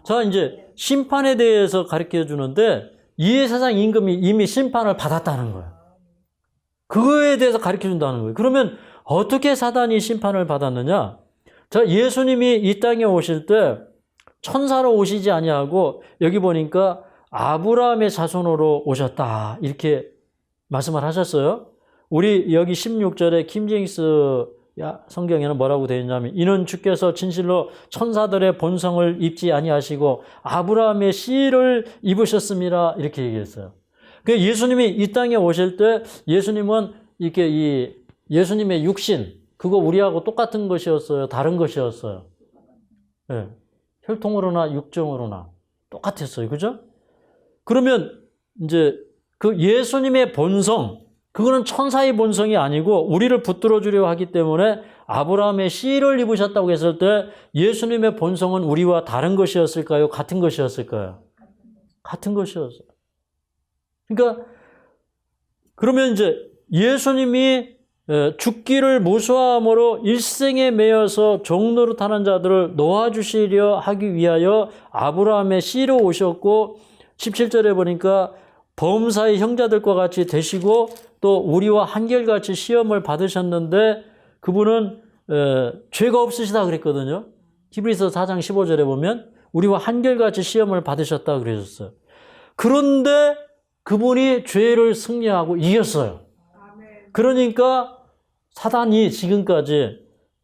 자, 이제 심판에 대해서 가르쳐 주는데 이 세상 임금이 이미 심판을 받았다는 거예요. 그거에 대해서 가르쳐 준다는 거예요. 그러면 어떻게 사단이 심판을 받았느냐? 자, 예수님이 이 땅에 오실 때 천사로 오시지 아니하고 여기 보니까 아브라함의 자손으로 오셨다 이렇게 말씀을 하셨어요. 우리 여기 16절에 킹제임스 성경에는 뭐라고 되어 있냐면 이는 주께서 진실로 천사들의 본성을 입지 아니하시고 아브라함의 씨를 입으셨습니다 이렇게 얘기했어요. 그 예수님이 이 땅에 오실 때 예수님은 이렇게 이 예수님의 육신 그거 우리하고 똑같은 것이었어요? 다른 것이었어요? 네. 혈통으로나 육정으로나 똑같았어요. 그죠? 그러면 이제 그 예수님의 본성, 그거는 천사의 본성이 아니고 우리를 붙들어 주려 하기 때문에 아브라함의 씨를 입으셨다고 했을 때 예수님의 본성은 우리와 다른 것이었을까요? 같은 것이었을까요? 같은 것이었어요. 그러니까 그러면 이제 예수님이 죽기를 무수함으로 일생에 매여서 종노릇하는 자들을 놓아주시려 하기 위하여 아브라함의 씨로 오셨고 17절에 보니까 범사의 형제들과 같이 되시고 또 우리와 한결같이 시험을 받으셨는데 그분은 죄가 없으시다 그랬거든요. 히브리서 4장 15절에 보면 우리와 한결같이 시험을 받으셨다 그러셨어요. 그런데 그분이 죄를 승리하고 이겼어요. 그러니까 사단이 지금까지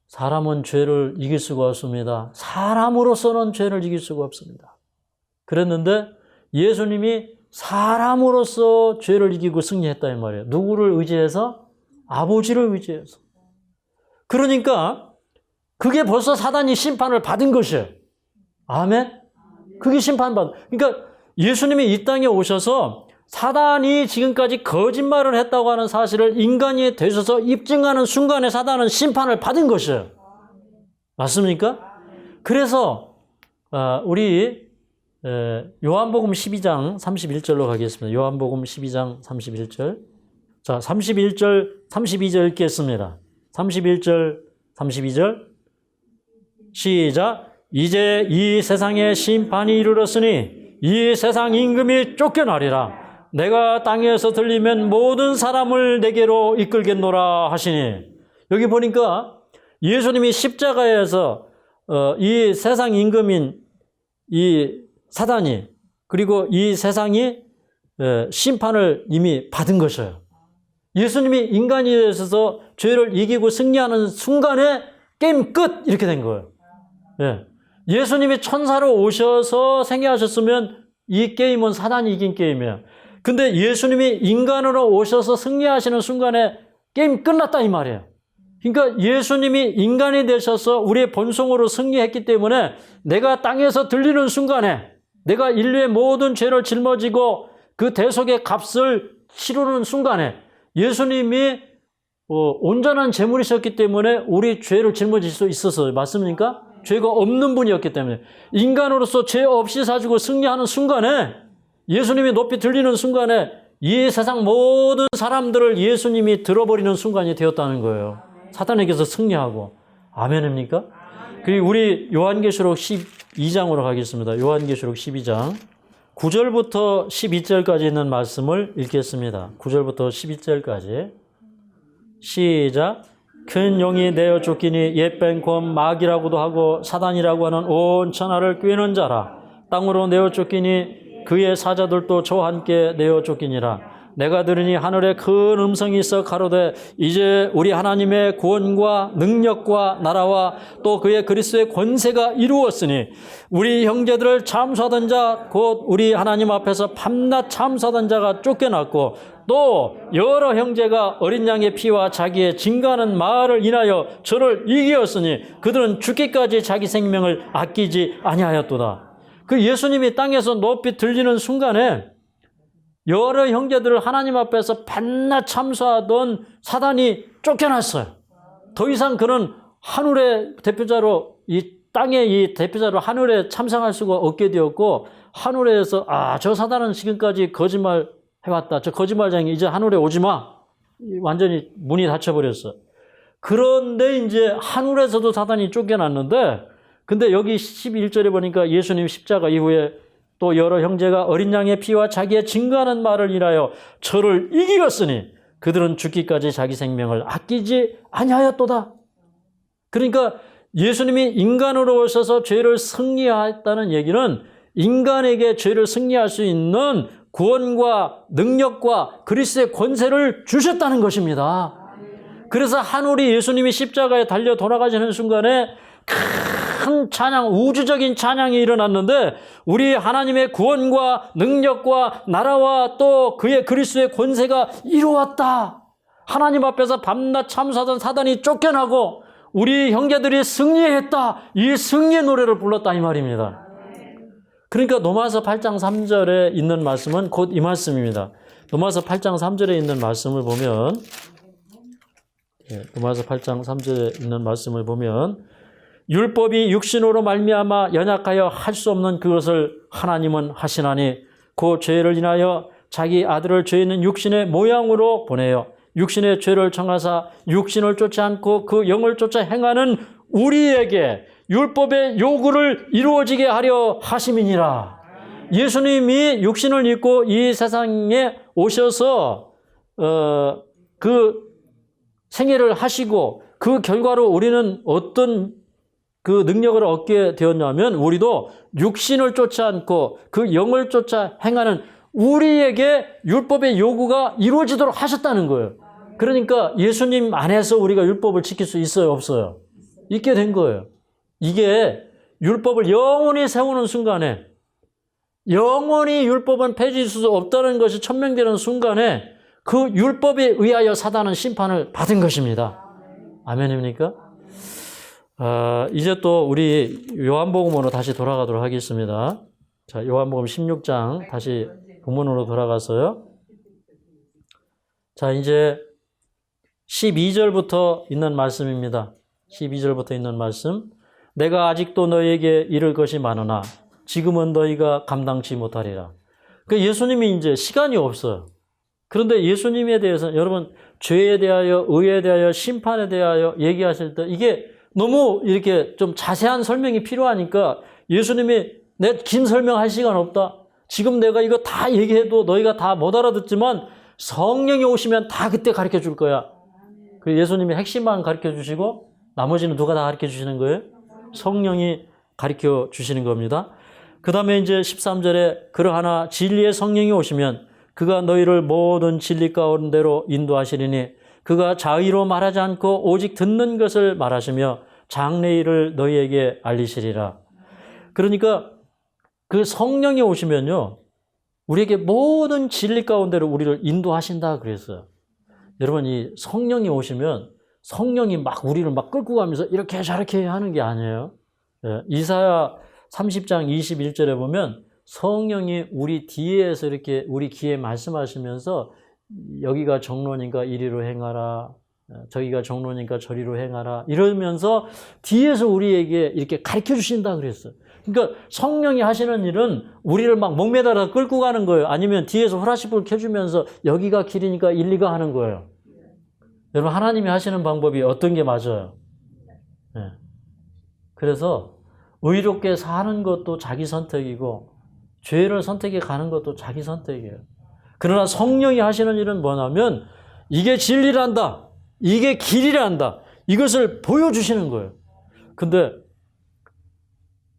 사람은 죄를 이길 수가 없습니다. 사람으로서는 죄를 이길 수가 없습니다. 그랬는데 예수님이 사람으로서 죄를 이기고 승리했다 이 말이에요. 누구를 의지해서? 아버지를 의지해서. 그러니까 그게 벌써 사단이 심판을 받은 것이에요. 아멘? 그게 심판받은. 그러니까 예수님이 이 땅에 오셔서 사단이 지금까지 거짓말을 했다고 하는 사실을 인간이 되셔서 입증하는 순간에 사단은 심판을 받은 것이에요. 맞습니까? 그래서 우리 요한복음 12장 31절로 가겠습니다. 요한복음 12장 31절. 자, 31절, 32절 읽겠습니다. 31절, 32절. 시작. 이제 이 세상에 심판이 이르렀으니 이 세상 임금이 쫓겨나리라. 내가 땅에서 들리면 모든 사람을 내게로 이끌겠노라 하시니. 여기 보니까 예수님이 십자가에서 이 세상 임금인 이 사단이 그리고 이 세상이 심판을 이미 받은 것이에요. 예수님이 인간이 되셔서 죄를 이기고 승리하는 순간에 게임 끝! 이렇게 된 거예요. 예수님이 천사로 오셔서 생애하셨으면 이 게임은 사단이 이긴 게임이에요. 근데 예수님이 인간으로 오셔서 승리하시는 순간에 게임 끝났다 이 말이에요. 그러니까 예수님이 인간이 되셔서 우리의 본성으로 승리했기 때문에 내가 땅에서 들리는 순간에 내가 인류의 모든 죄를 짊어지고 그 대속의 값을 치르는 순간에 예수님이 온전한 제물이셨기 때문에 우리 죄를 짊어질 수 있었어요. 맞습니까? 죄가 없는 분이었기 때문에 인간으로서 죄 없이 사주고 승리하는 순간에 예수님이 높이 들리는 순간에 이 세상 모든 사람들을 예수님이 들어버리는 순간이 되었다는 거예요. 사단에게서 승리하고. 아멘입니까? 그리고 우리 요한계시록 12장으로 가겠습니다. 요한계시록 12장 9절부터 12절까지 있는 말씀을 읽겠습니다. 9절부터 12절까지 시작. 큰 용이 내어 쫓기니 옛뱀 곧 마귀라고도 하고 사단이라고 하는 온 천하를 꿰는 자라. 땅으로 내어 쫓기니 그의 사자들도 저와 함께 내어 쫓기니라. 내가 들으니 하늘에 큰 음성이 있어 가로되 이제 우리 하나님의 구원과 능력과 나라와 또 그의 그리스도의 권세가 이루었으니 우리 형제들을 참수하던 자 곧 우리 하나님 앞에서 밤낮 참수하던 자가 쫓겨났고 또 여러 형제가 어린 양의 피와 자기의 증거하는 말을 인하여 저를 이기었으니 그들은 죽기까지 자기 생명을 아끼지 아니하였도다. 그 예수님이 땅에서 높이 들리는 순간에 여러 형제들을 하나님 앞에서 밤낮 참수하던 사단이 쫓겨났어요. 더 이상 그는 하늘의 대표자로 이 땅의 이 대표자로 하늘에 참상할 수가 없게 되었고 하늘에서 저 사단은 지금까지 거짓말 해왔다. 저 거짓말쟁이 이제 하늘에 오지 마. 완전히 문이 닫혀버렸어. 그런데 이제 하늘에서도 사단이 쫓겨났는데 근데 여기 11절에 보니까 예수님 십자가 이후에 또 여러 형제가 어린 양의 피와 자기의 증거하는 말을 인하여 저를 이기었으니 그들은 죽기까지 자기 생명을 아끼지 아니하였도다. 그러니까 예수님이 인간으로 오셔서 죄를 승리하였다는 얘기는 인간에게 죄를 승리할 수 있는 구원과 능력과 그리스도의 권세를 주셨다는 것입니다. 그래서 하늘이 예수님이 십자가에 달려 돌아가시는 순간에 큰 찬양, 우주적인 찬양이 일어났는데 우리 하나님의 구원과 능력과 나라와 또 그의 그리스도의 권세가 이루었다. 하나님 앞에서 밤낮 참수하던 사단이 쫓겨나고 우리 형제들이 승리했다. 이 승리의 노래를 불렀다 이 말입니다. 그러니까 로마서 8장 3절에 있는 말씀은 곧 이 말씀입니다. 로마서 8장 3절에 있는 말씀을 보면 로마서 8장 3절에 있는 말씀을 보면 율법이 육신으로 말미암아 연약하여 할 수 없는 그것을 하나님은 하시나니 그 죄를 인하여 자기 아들을 죄 있는 육신의 모양으로 보내요. 육신의 죄를 청하사 육신을 쫓지 않고 그 영을 쫓아 행하는 우리에게 율법의 요구를 이루어지게 하려 하심이니라. 예수님이 육신을 입고 이 세상에 오셔서 그 생애를 하시고 그 결과로 우리는 어떤 그 능력을 얻게 되었냐면 우리도 육신을 쫓지 않고 그 영을 쫓아 행하는 우리에게 율법의 요구가 이루어지도록 하셨다는 거예요. 그러니까 예수님 안에서 우리가 율법을 지킬 수 있어요, 없어요? 있게 된 거예요. 이게 율법을 영원히 세우는 순간에 영원히 율법은 폐지할 수 없다는 것이 천명되는 순간에 그 율법에 의하여 사단은 심판을 받은 것입니다. 아멘입니까? 이제 또 우리 요한복음으로 다시 돌아가도록 하겠습니다. 자, 요한복음 16장 다시 본문으로 돌아가서요. 자, 이제 12절부터 있는 말씀입니다. 12절부터 있는 말씀. 내가 아직도 너희에게 이를 것이 많으나 지금은 너희가 감당치 못하리라. 그 예수님이 이제 시간이 없어요. 그런데 예수님에 대해서 여러분 죄에 대하여, 의에 대하여, 심판에 대하여 얘기하실 때 이게 너무 이렇게 좀 자세한 설명이 필요하니까 예수님이 내 긴 설명할 시간 없다. 지금 내가 이거 다 얘기해도 너희가 다 못 알아듣지만 성령이 오시면 다 그때 가르쳐 줄 거야. 그 예수님이 핵심만 가르쳐 주시고 나머지는 누가 다 가르쳐 주시는 거예요? 성령이 가르쳐 주시는 겁니다. 그 다음에 이제 13절에 그러하나 진리의 성령이 오시면 그가 너희를 모든 진리 가운데로 인도하시리니 그가 자의로 말하지 않고 오직 듣는 것을 말하시며 장래일을 너희에게 알리시리라. 그러니까 그 성령이 오시면요, 우리에게 모든 진리 가운데로 우리를 인도하신다 그랬어요. 여러분, 이 성령이 오시면 성령이 막 우리를 막 끌고 가면서 이렇게 저렇게 하는 게 아니에요. 이사야 30장 21절에 보면 성령이 우리 뒤에서 이렇게 우리 귀에 말씀하시면서 여기가 정론이니까 이리로 행하라, 저기가 정론이니까 저리로 행하라 이러면서 뒤에서 우리에게 이렇게 가르쳐 주신다 그랬어요. 그러니까 성령이 하시는 일은 우리를 막 목매달아 끌고 가는 거예요. 아니면 뒤에서 후라시불 켜주면서 여기가 길이니까 일리가 하는 거예요. 여러분, 하나님이 하시는 방법이 어떤 게 맞아요? 네. 그래서 의롭게 사는 것도 자기 선택이고 죄를 선택해 가는 것도 자기 선택이에요. 그러나 성령이 하시는 일은 뭐냐면 이게 진리란다, 이게 길이란다, 이것을 보여주시는 거예요. 근데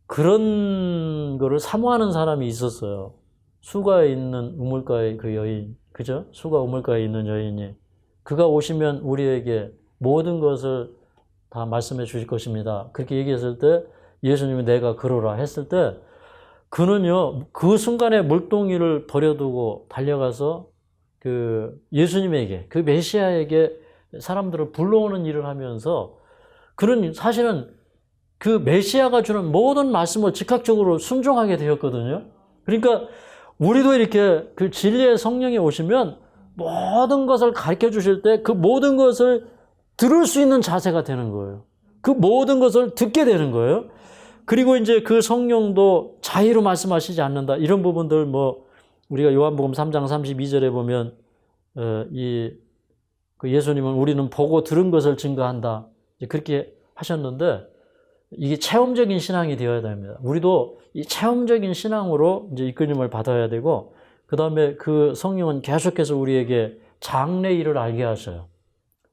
그런 거를 사모하는 사람이 있었어요. 수가에 있는 우물가의 그 여인, 그죠? 수가 우물가에 있는 여인이 그가 오시면 우리에게 모든 것을 다 말씀해 주실 것입니다. 그렇게 얘기했을 때 예수님이 내가 그러라 했을 때 그는요, 그 순간에 물동이를 버려두고 달려가서 그 예수님에게, 그 메시아에게 사람들을 불러오는 일을 하면서 그는 사실은 그 메시아가 주는 모든 말씀을 즉각적으로 순종하게 되었거든요. 그러니까 우리도 이렇게 그 진리의 성령이 오시면 모든 것을 가르쳐 주실 때 그 모든 것을 들을 수 있는 자세가 되는 거예요. 그 모든 것을 듣게 되는 거예요. 그리고 이제 그 성령도 자의로 말씀하시지 않는다. 이런 부분들 뭐 우리가 요한복음 3장 32절에 보면 그 예수님은 우리는 보고 들은 것을 증거한다. 이제 그렇게 하셨는데 이게 체험적인 신앙이 되어야 됩니다. 우리도 이 체험적인 신앙으로 이제 이끌림을 받아야 되고 그 다음에 그 성령은 계속해서 우리에게 장래일을 알게 하셔요.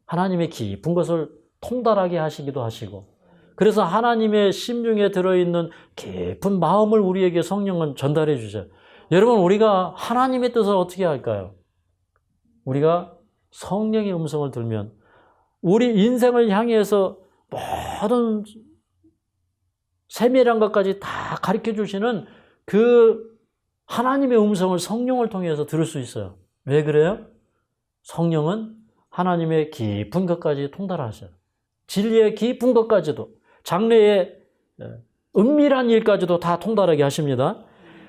하나님의 깊은 것을 통달하게 하시기도 하시고 그래서 하나님의 심중에 들어있는 깊은 마음을 우리에게 성령은 전달해 주셔요. 여러분, 우리가 하나님의 뜻을 어떻게 할까요? 우리가 성령의 음성을 들면 우리 인생을 향해서 모든 세밀한 것까지 다 가르쳐 주시는 그 하나님의 음성을 성령을 통해서 들을 수 있어요. 왜 그래요? 성령은 하나님의 깊은 것까지 통달하셔요. 진리의 깊은 것까지도, 장래의 은밀한 일까지도 다 통달하게 하십니다.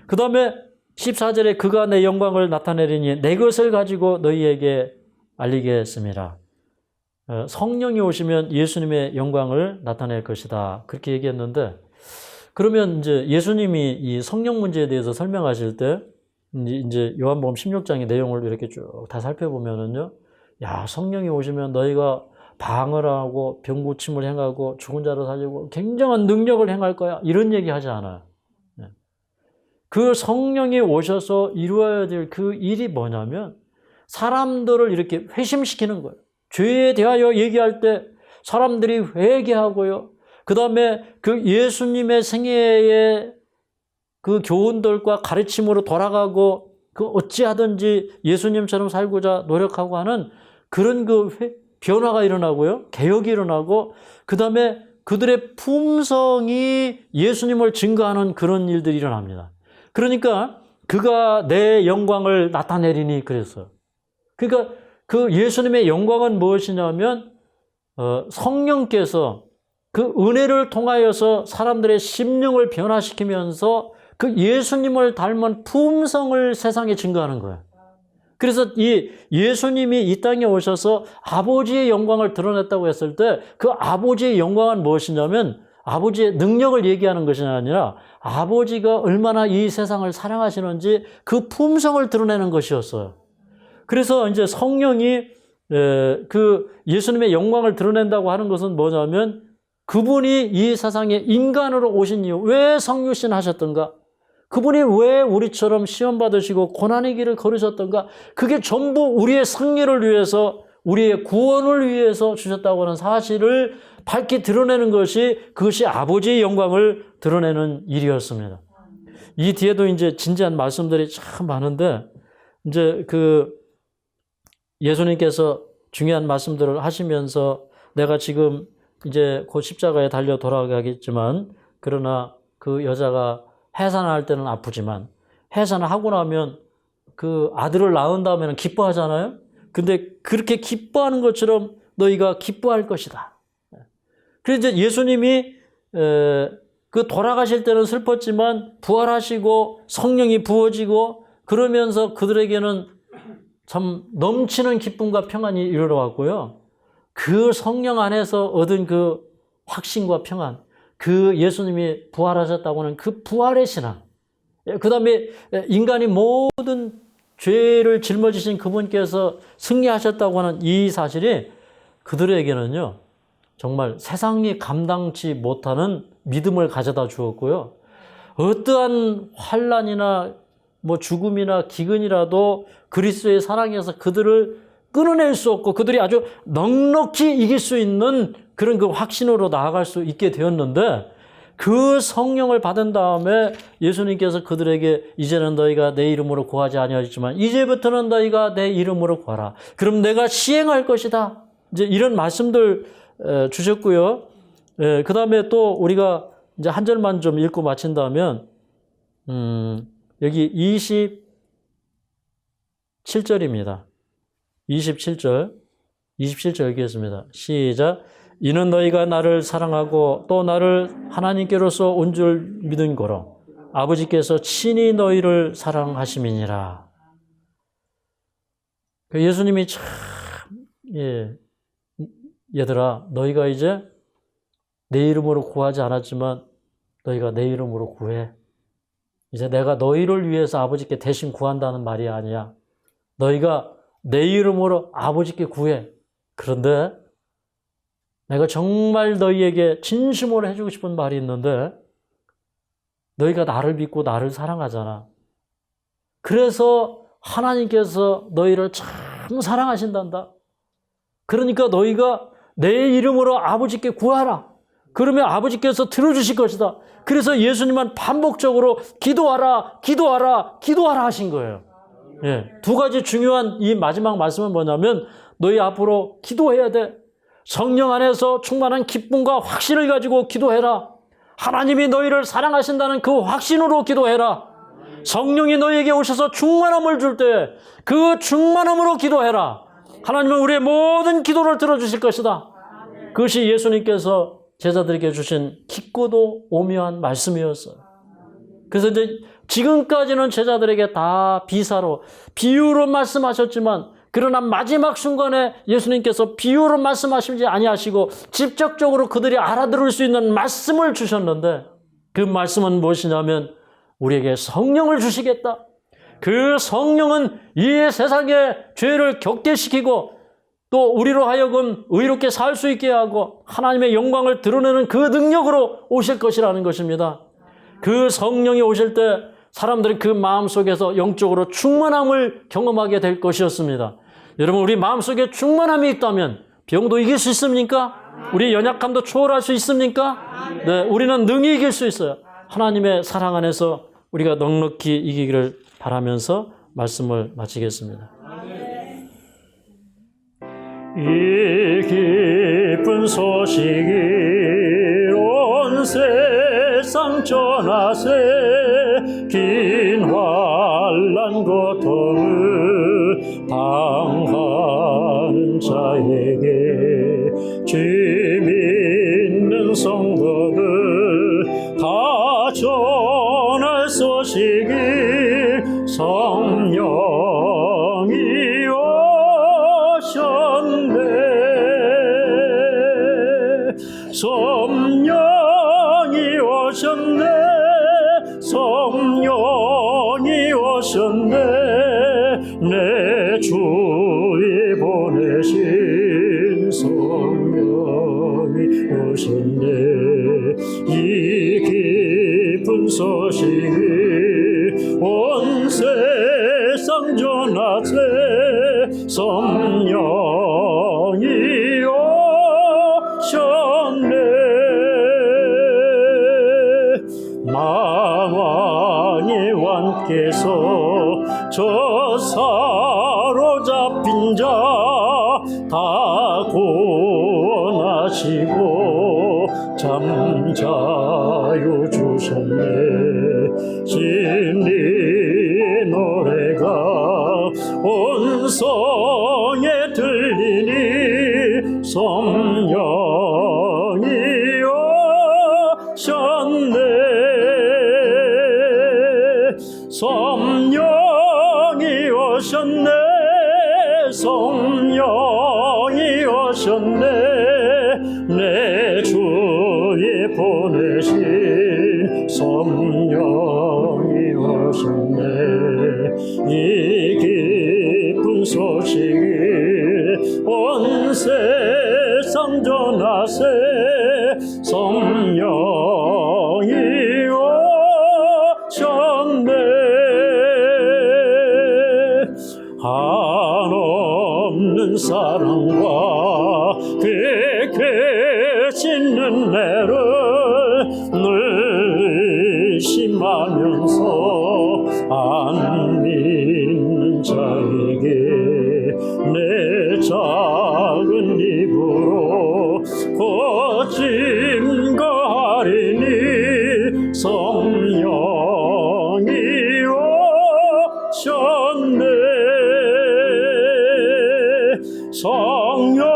그 다음에 14절에 그가 내 영광을 나타내리니 내 것을 가지고 너희에게 알리겠습니다. 성령이 오시면 예수님의 영광을 나타낼 것이다. 그렇게 얘기했는데 그러면 이제 예수님이 이 성령 문제에 대해서 설명하실 때 이제 요한복음 16장의 내용을 이렇게 쭉 다 살펴보면은요, 야, 성령이 오시면 너희가 방을 하고 병 고침을 행하고 죽은 자를 살리고 굉장한 능력을 행할 거야. 이런 얘기 하지 않아요. 그 성령이 오셔서 이루어야 될 그 일이 뭐냐면 사람들을 이렇게 회심시키는 거예요. 죄에 대하여 얘기할 때 사람들이 회개하고요. 그 다음에 그 예수님의 생애의 그 교훈들과 가르침으로 돌아가고 그 어찌하든지 예수님처럼 살고자 노력하고 하는 그런 그 변화가 일어나고요. 개혁이 일어나고 그 다음에 그들의 품성이 예수님을 증거하는 그런 일들이 일어납니다. 그러니까 그가 내 영광을 나타내리니 그랬어요. 그러니까 그 예수님의 영광은 무엇이냐면 성령께서 그 은혜를 통하여서 사람들의 심령을 변화시키면서 그 예수님을 닮은 품성을 세상에 증거하는 거예요. 그래서 이 예수님이 이 땅에 오셔서 아버지의 영광을 드러냈다고 했을 때 그 아버지의 영광은 무엇이냐면 아버지의 능력을 얘기하는 것이 아니라 아버지가 얼마나 이 세상을 사랑하시는지 그 품성을 드러내는 것이었어요. 그래서 이제 성령이 그 예수님의 영광을 드러낸다고 하는 것은 뭐냐면 그분이 이 세상에 인간으로 오신 이유, 왜 성육신 하셨던가? 그분이 왜 우리처럼 시험 받으시고 고난의 길을 걸으셨던가? 그게 전부 우리의 승리를 위해서, 우리의 구원을 위해서 주셨다고 하는 사실을 밝히 드러내는 것이, 그것이 아버지의 영광을 드러내는 일이었습니다. 이 뒤에도 이제 진지한 말씀들이 참 많은데, 이제 그 예수님께서 중요한 말씀들을 하시면서 내가 지금 이제 곧 십자가에 달려 돌아가겠지만, 그러나 그 여자가 해산할 때는 아프지만 해산을 하고 나면 그 아들을 낳은 다음에는 기뻐하잖아요. 근데 그렇게 기뻐하는 것처럼 너희가 기뻐할 것이다. 그래서 이제 예수님이 그 돌아가실 때는 슬펐지만 부활하시고 성령이 부어지고 그러면서 그들에게는 참 넘치는 기쁨과 평안이 이르러 왔고요. 그 성령 안에서 얻은 그 확신과 평안, 그 예수님이 부활하셨다고 하는 그 부활의 신앙, 그 다음에 인간이 모든 죄를 짊어지신 그분께서 승리하셨다고 하는 이 사실이 그들에게는요, 정말 세상이 감당치 못하는 믿음을 가져다 주었고요. 어떠한 환난이나 뭐 죽음이나 기근이라도 그리스도의 사랑에서 그들을 끊어낼 수 없고 그들이 아주 넉넉히 이길 수 있는 그런 그 확신으로 나아갈 수 있게 되었는데, 그 성령을 받은 다음에 예수님께서 그들에게 이제는 너희가 내 이름으로 구하지 아니하였지만 이제부터는 너희가 내 이름으로 구하라. 그럼 내가 시행할 것이다. 이제 이런 말씀들 주셨고요. 그 다음에 또 우리가 이제 한 절만 좀 읽고 마친다면, 여기 27절입니다. 27절 읽겠습니다. 시작. 이는 너희가 나를 사랑하고 또 나를 하나님께로서 온 줄 믿은 거로 아버지께서 친히 너희를 사랑하심이니라. 예수님이 참, 얘들아, 너희가 이제 내 이름으로 구하지 않았지만 너희가 내 이름으로 구해. 이제 내가 너희를 위해서 아버지께 대신 구한다는 말이 아니야. 너희가 내 이름으로 아버지께 구해. 그런데 내가 정말 너희에게 진심으로 해주고 싶은 말이 있는데, 너희가 나를 믿고 나를 사랑하잖아. 그래서 하나님께서 너희를 참 사랑하신단다. 그러니까 너희가 내 이름으로 아버지께 구하라. 그러면 아버지께서 들어주실 것이다. 그래서 예수님은 반복적으로 기도하라, 기도하라, 기도하라 하신 거예요. 두 가지 중요한 이 마지막 말씀은 뭐냐면, 너희 앞으로 기도해야 돼. 성령 안에서 충만한 기쁨과 확신을 가지고 기도해라. 하나님이 너희를 사랑하신다는 그 확신으로 기도해라. 성령이 너희에게 오셔서 충만함을 줄 때 그 충만함으로 기도해라. 하나님은 우리의 모든 기도를 들어주실 것이다. 그것이 예수님께서 제자들에게 주신 깊고도 오묘한 말씀이었어요. 그래서 이제 지금까지는 제자들에게 다 비사로, 비유로 말씀하셨지만, 그러나 마지막 순간에 예수님께서 비유로 말씀하시지 아니하시고 직접적으로 그들이 알아들을 수 있는 말씀을 주셨는데, 그 말씀은 무엇이냐면 우리에게 성령을 주시겠다. 그 성령은 이 세상의 죄를 격퇴시키고 또 우리로 하여금 의롭게 살 수 있게 하고 하나님의 영광을 드러내는 그 능력으로 오실 것이라는 것입니다. 그 성령이 오실 때 사람들은 그 마음속에서 영적으로 충만함을 경험하게 될 것이었습니다. 여러분, 우리 마음속에 충만함이 있다면 병도 이길 수 있습니까? 우리 연약함도 초월할 수 있습니까? 네, 우리는 능히 이길 수 있어요. 하나님의 사랑 안에서 우리가 넉넉히 이기기를 바라면서 말씀을 마치겠습니다. 이 기쁜 소식이 온 세상 전하세. 긴 환난 고통을 당하는 자에게 주 믿는 성도들 다 전할 수 오셨네 성령이 오셨네 내 주의 보내신 성령이 오셨네 이 깊은 소식이 온 세상 전하세 성령이 오셨네 망왕의 왕께서 저 사로잡힌 자 다 구원하시고 잠자유 주셨네 진리의 노래가 온 성에 들리니 성령이 오셨네 성령이 오셨네 성령이 오셨네 내 주의 보내신 성령이 오셨네 이 깊은 소식이 온 세상 전하세 성령이 오셨네 한없는 사랑과 깨끗인 은혜를 늘 심하면서 안 믿는 자에게 내 작은 입으로 거짓 거하리니 성령이 오셨네 성령이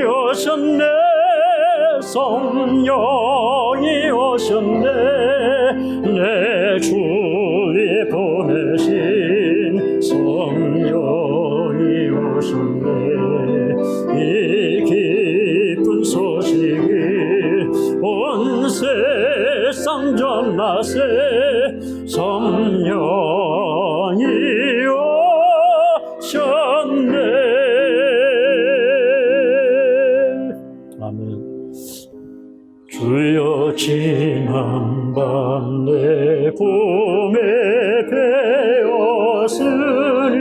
오셨네 성령이 오셨네 내 주의 보내신 성령이 오셨네 이 깊은 소식이 온 세상 전하세 성령이 오셨네 주여 지난밤 내 품에 배었으니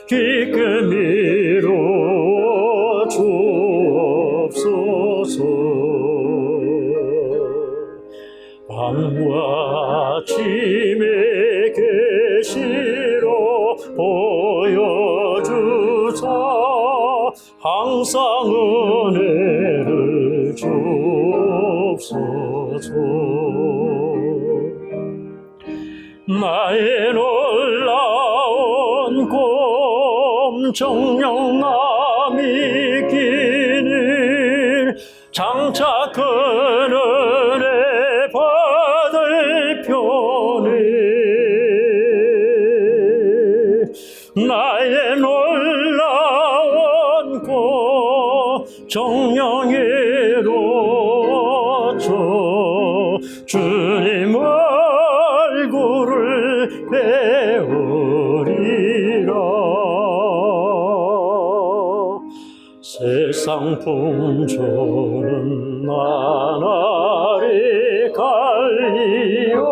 기꺼이 이루어 주옵소서 밤과 아침에 계시로 보여주사 항상 은혜를 주옵소서 나의 놀라운 꿈 정령함이 끼니 장차 그 은혜 받을 편이 나의 놀라운 꿈 정령이 이루어져 주님 얼굴을 배우리라 세상 풍조는 나날이 갈리어도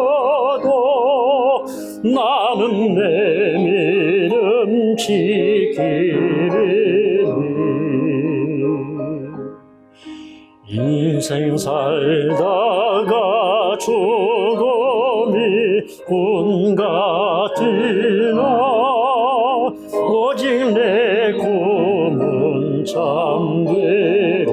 나는 내 믿음 지키리니 인생 살다가 죽음이 군 같으나 오직 내 꿈은 참되리라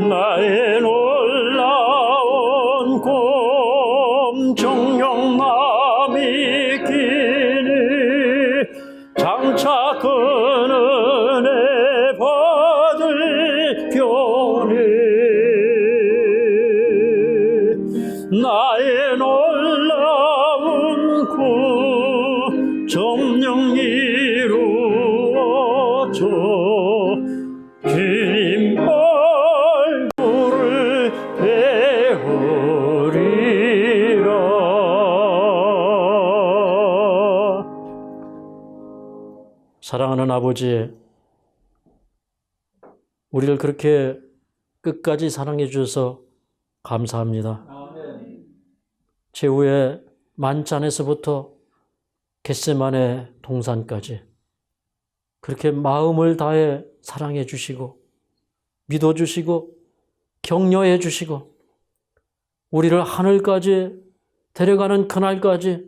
나의 놀라운 꿈 정령함이 끼니 장차 그 은혜 받을 편이 나의 놀라운 꿈 정령 이루어져 주님 사랑하는 아버지, 우리를 그렇게 끝까지 사랑해 주셔서 감사합니다. 최후의 만찬에서부터 겟세마네 동산까지 그렇게 마음을 다해 사랑해 주시고 믿어 주시고 격려해 주시고 우리를 하늘까지 데려가는 그날까지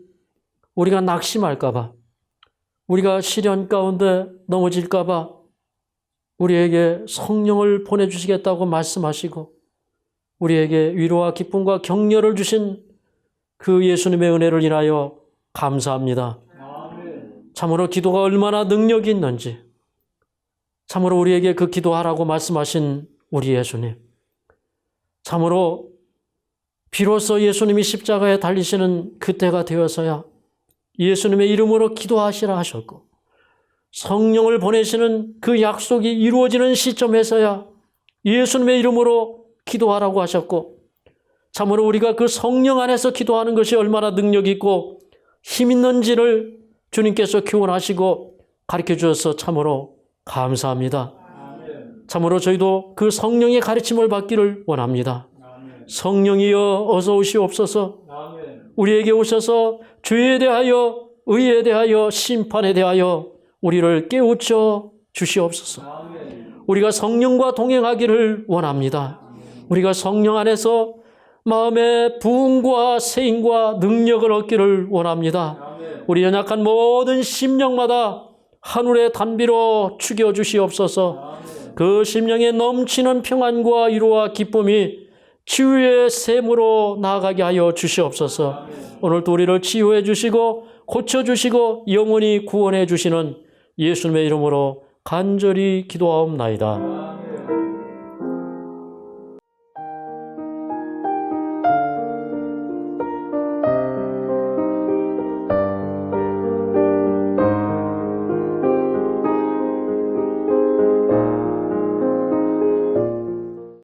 우리가 낙심할까 봐, 우리가 시련 가운데 넘어질까 봐 우리에게 성령을 보내주시겠다고 말씀하시고 우리에게 위로와 기쁨과 격려를 주신 그 예수님의 은혜를 인하여 감사합니다. 참으로 기도가 얼마나 능력이 있는지, 참으로 우리에게 그 기도하라고 말씀하신 우리 예수님, 참으로 비로소 예수님이 십자가에 달리시는 그때가 되어서야 예수님의 이름으로 기도하시라 하셨고 성령을 보내시는 그 약속이 이루어지는 시점에서야 예수님의 이름으로 기도하라고 하셨고 참으로 우리가 그 성령 안에서 기도하는 것이 얼마나 능력 있고 힘 있는지를 주님께서 교훈하시고 가르쳐 주셔서 참으로 감사합니다. 참으로 저희도 그 성령의 가르침을 받기를 원합니다. 성령이여 어서 오시옵소서. 우리에게 오셔서 죄에 대하여 의에 대하여 심판에 대하여 우리를 깨우쳐 주시옵소서. 우리가 성령과 동행하기를 원합니다. 우리가 성령 안에서 마음의 부흥과 세임과 능력을 얻기를 원합니다. 우리 연약한 모든 심령마다 하늘의 단비로 축여 주시옵소서. 그 심령에 넘치는 평안과 위로와 기쁨이 치유의 샘으로 나아가게 하여 주시옵소서. 오늘도 우리를 치유해 주시고 고쳐주시고 영원히 구원해 주시는 예수님의 이름으로 간절히 기도하옵나이다.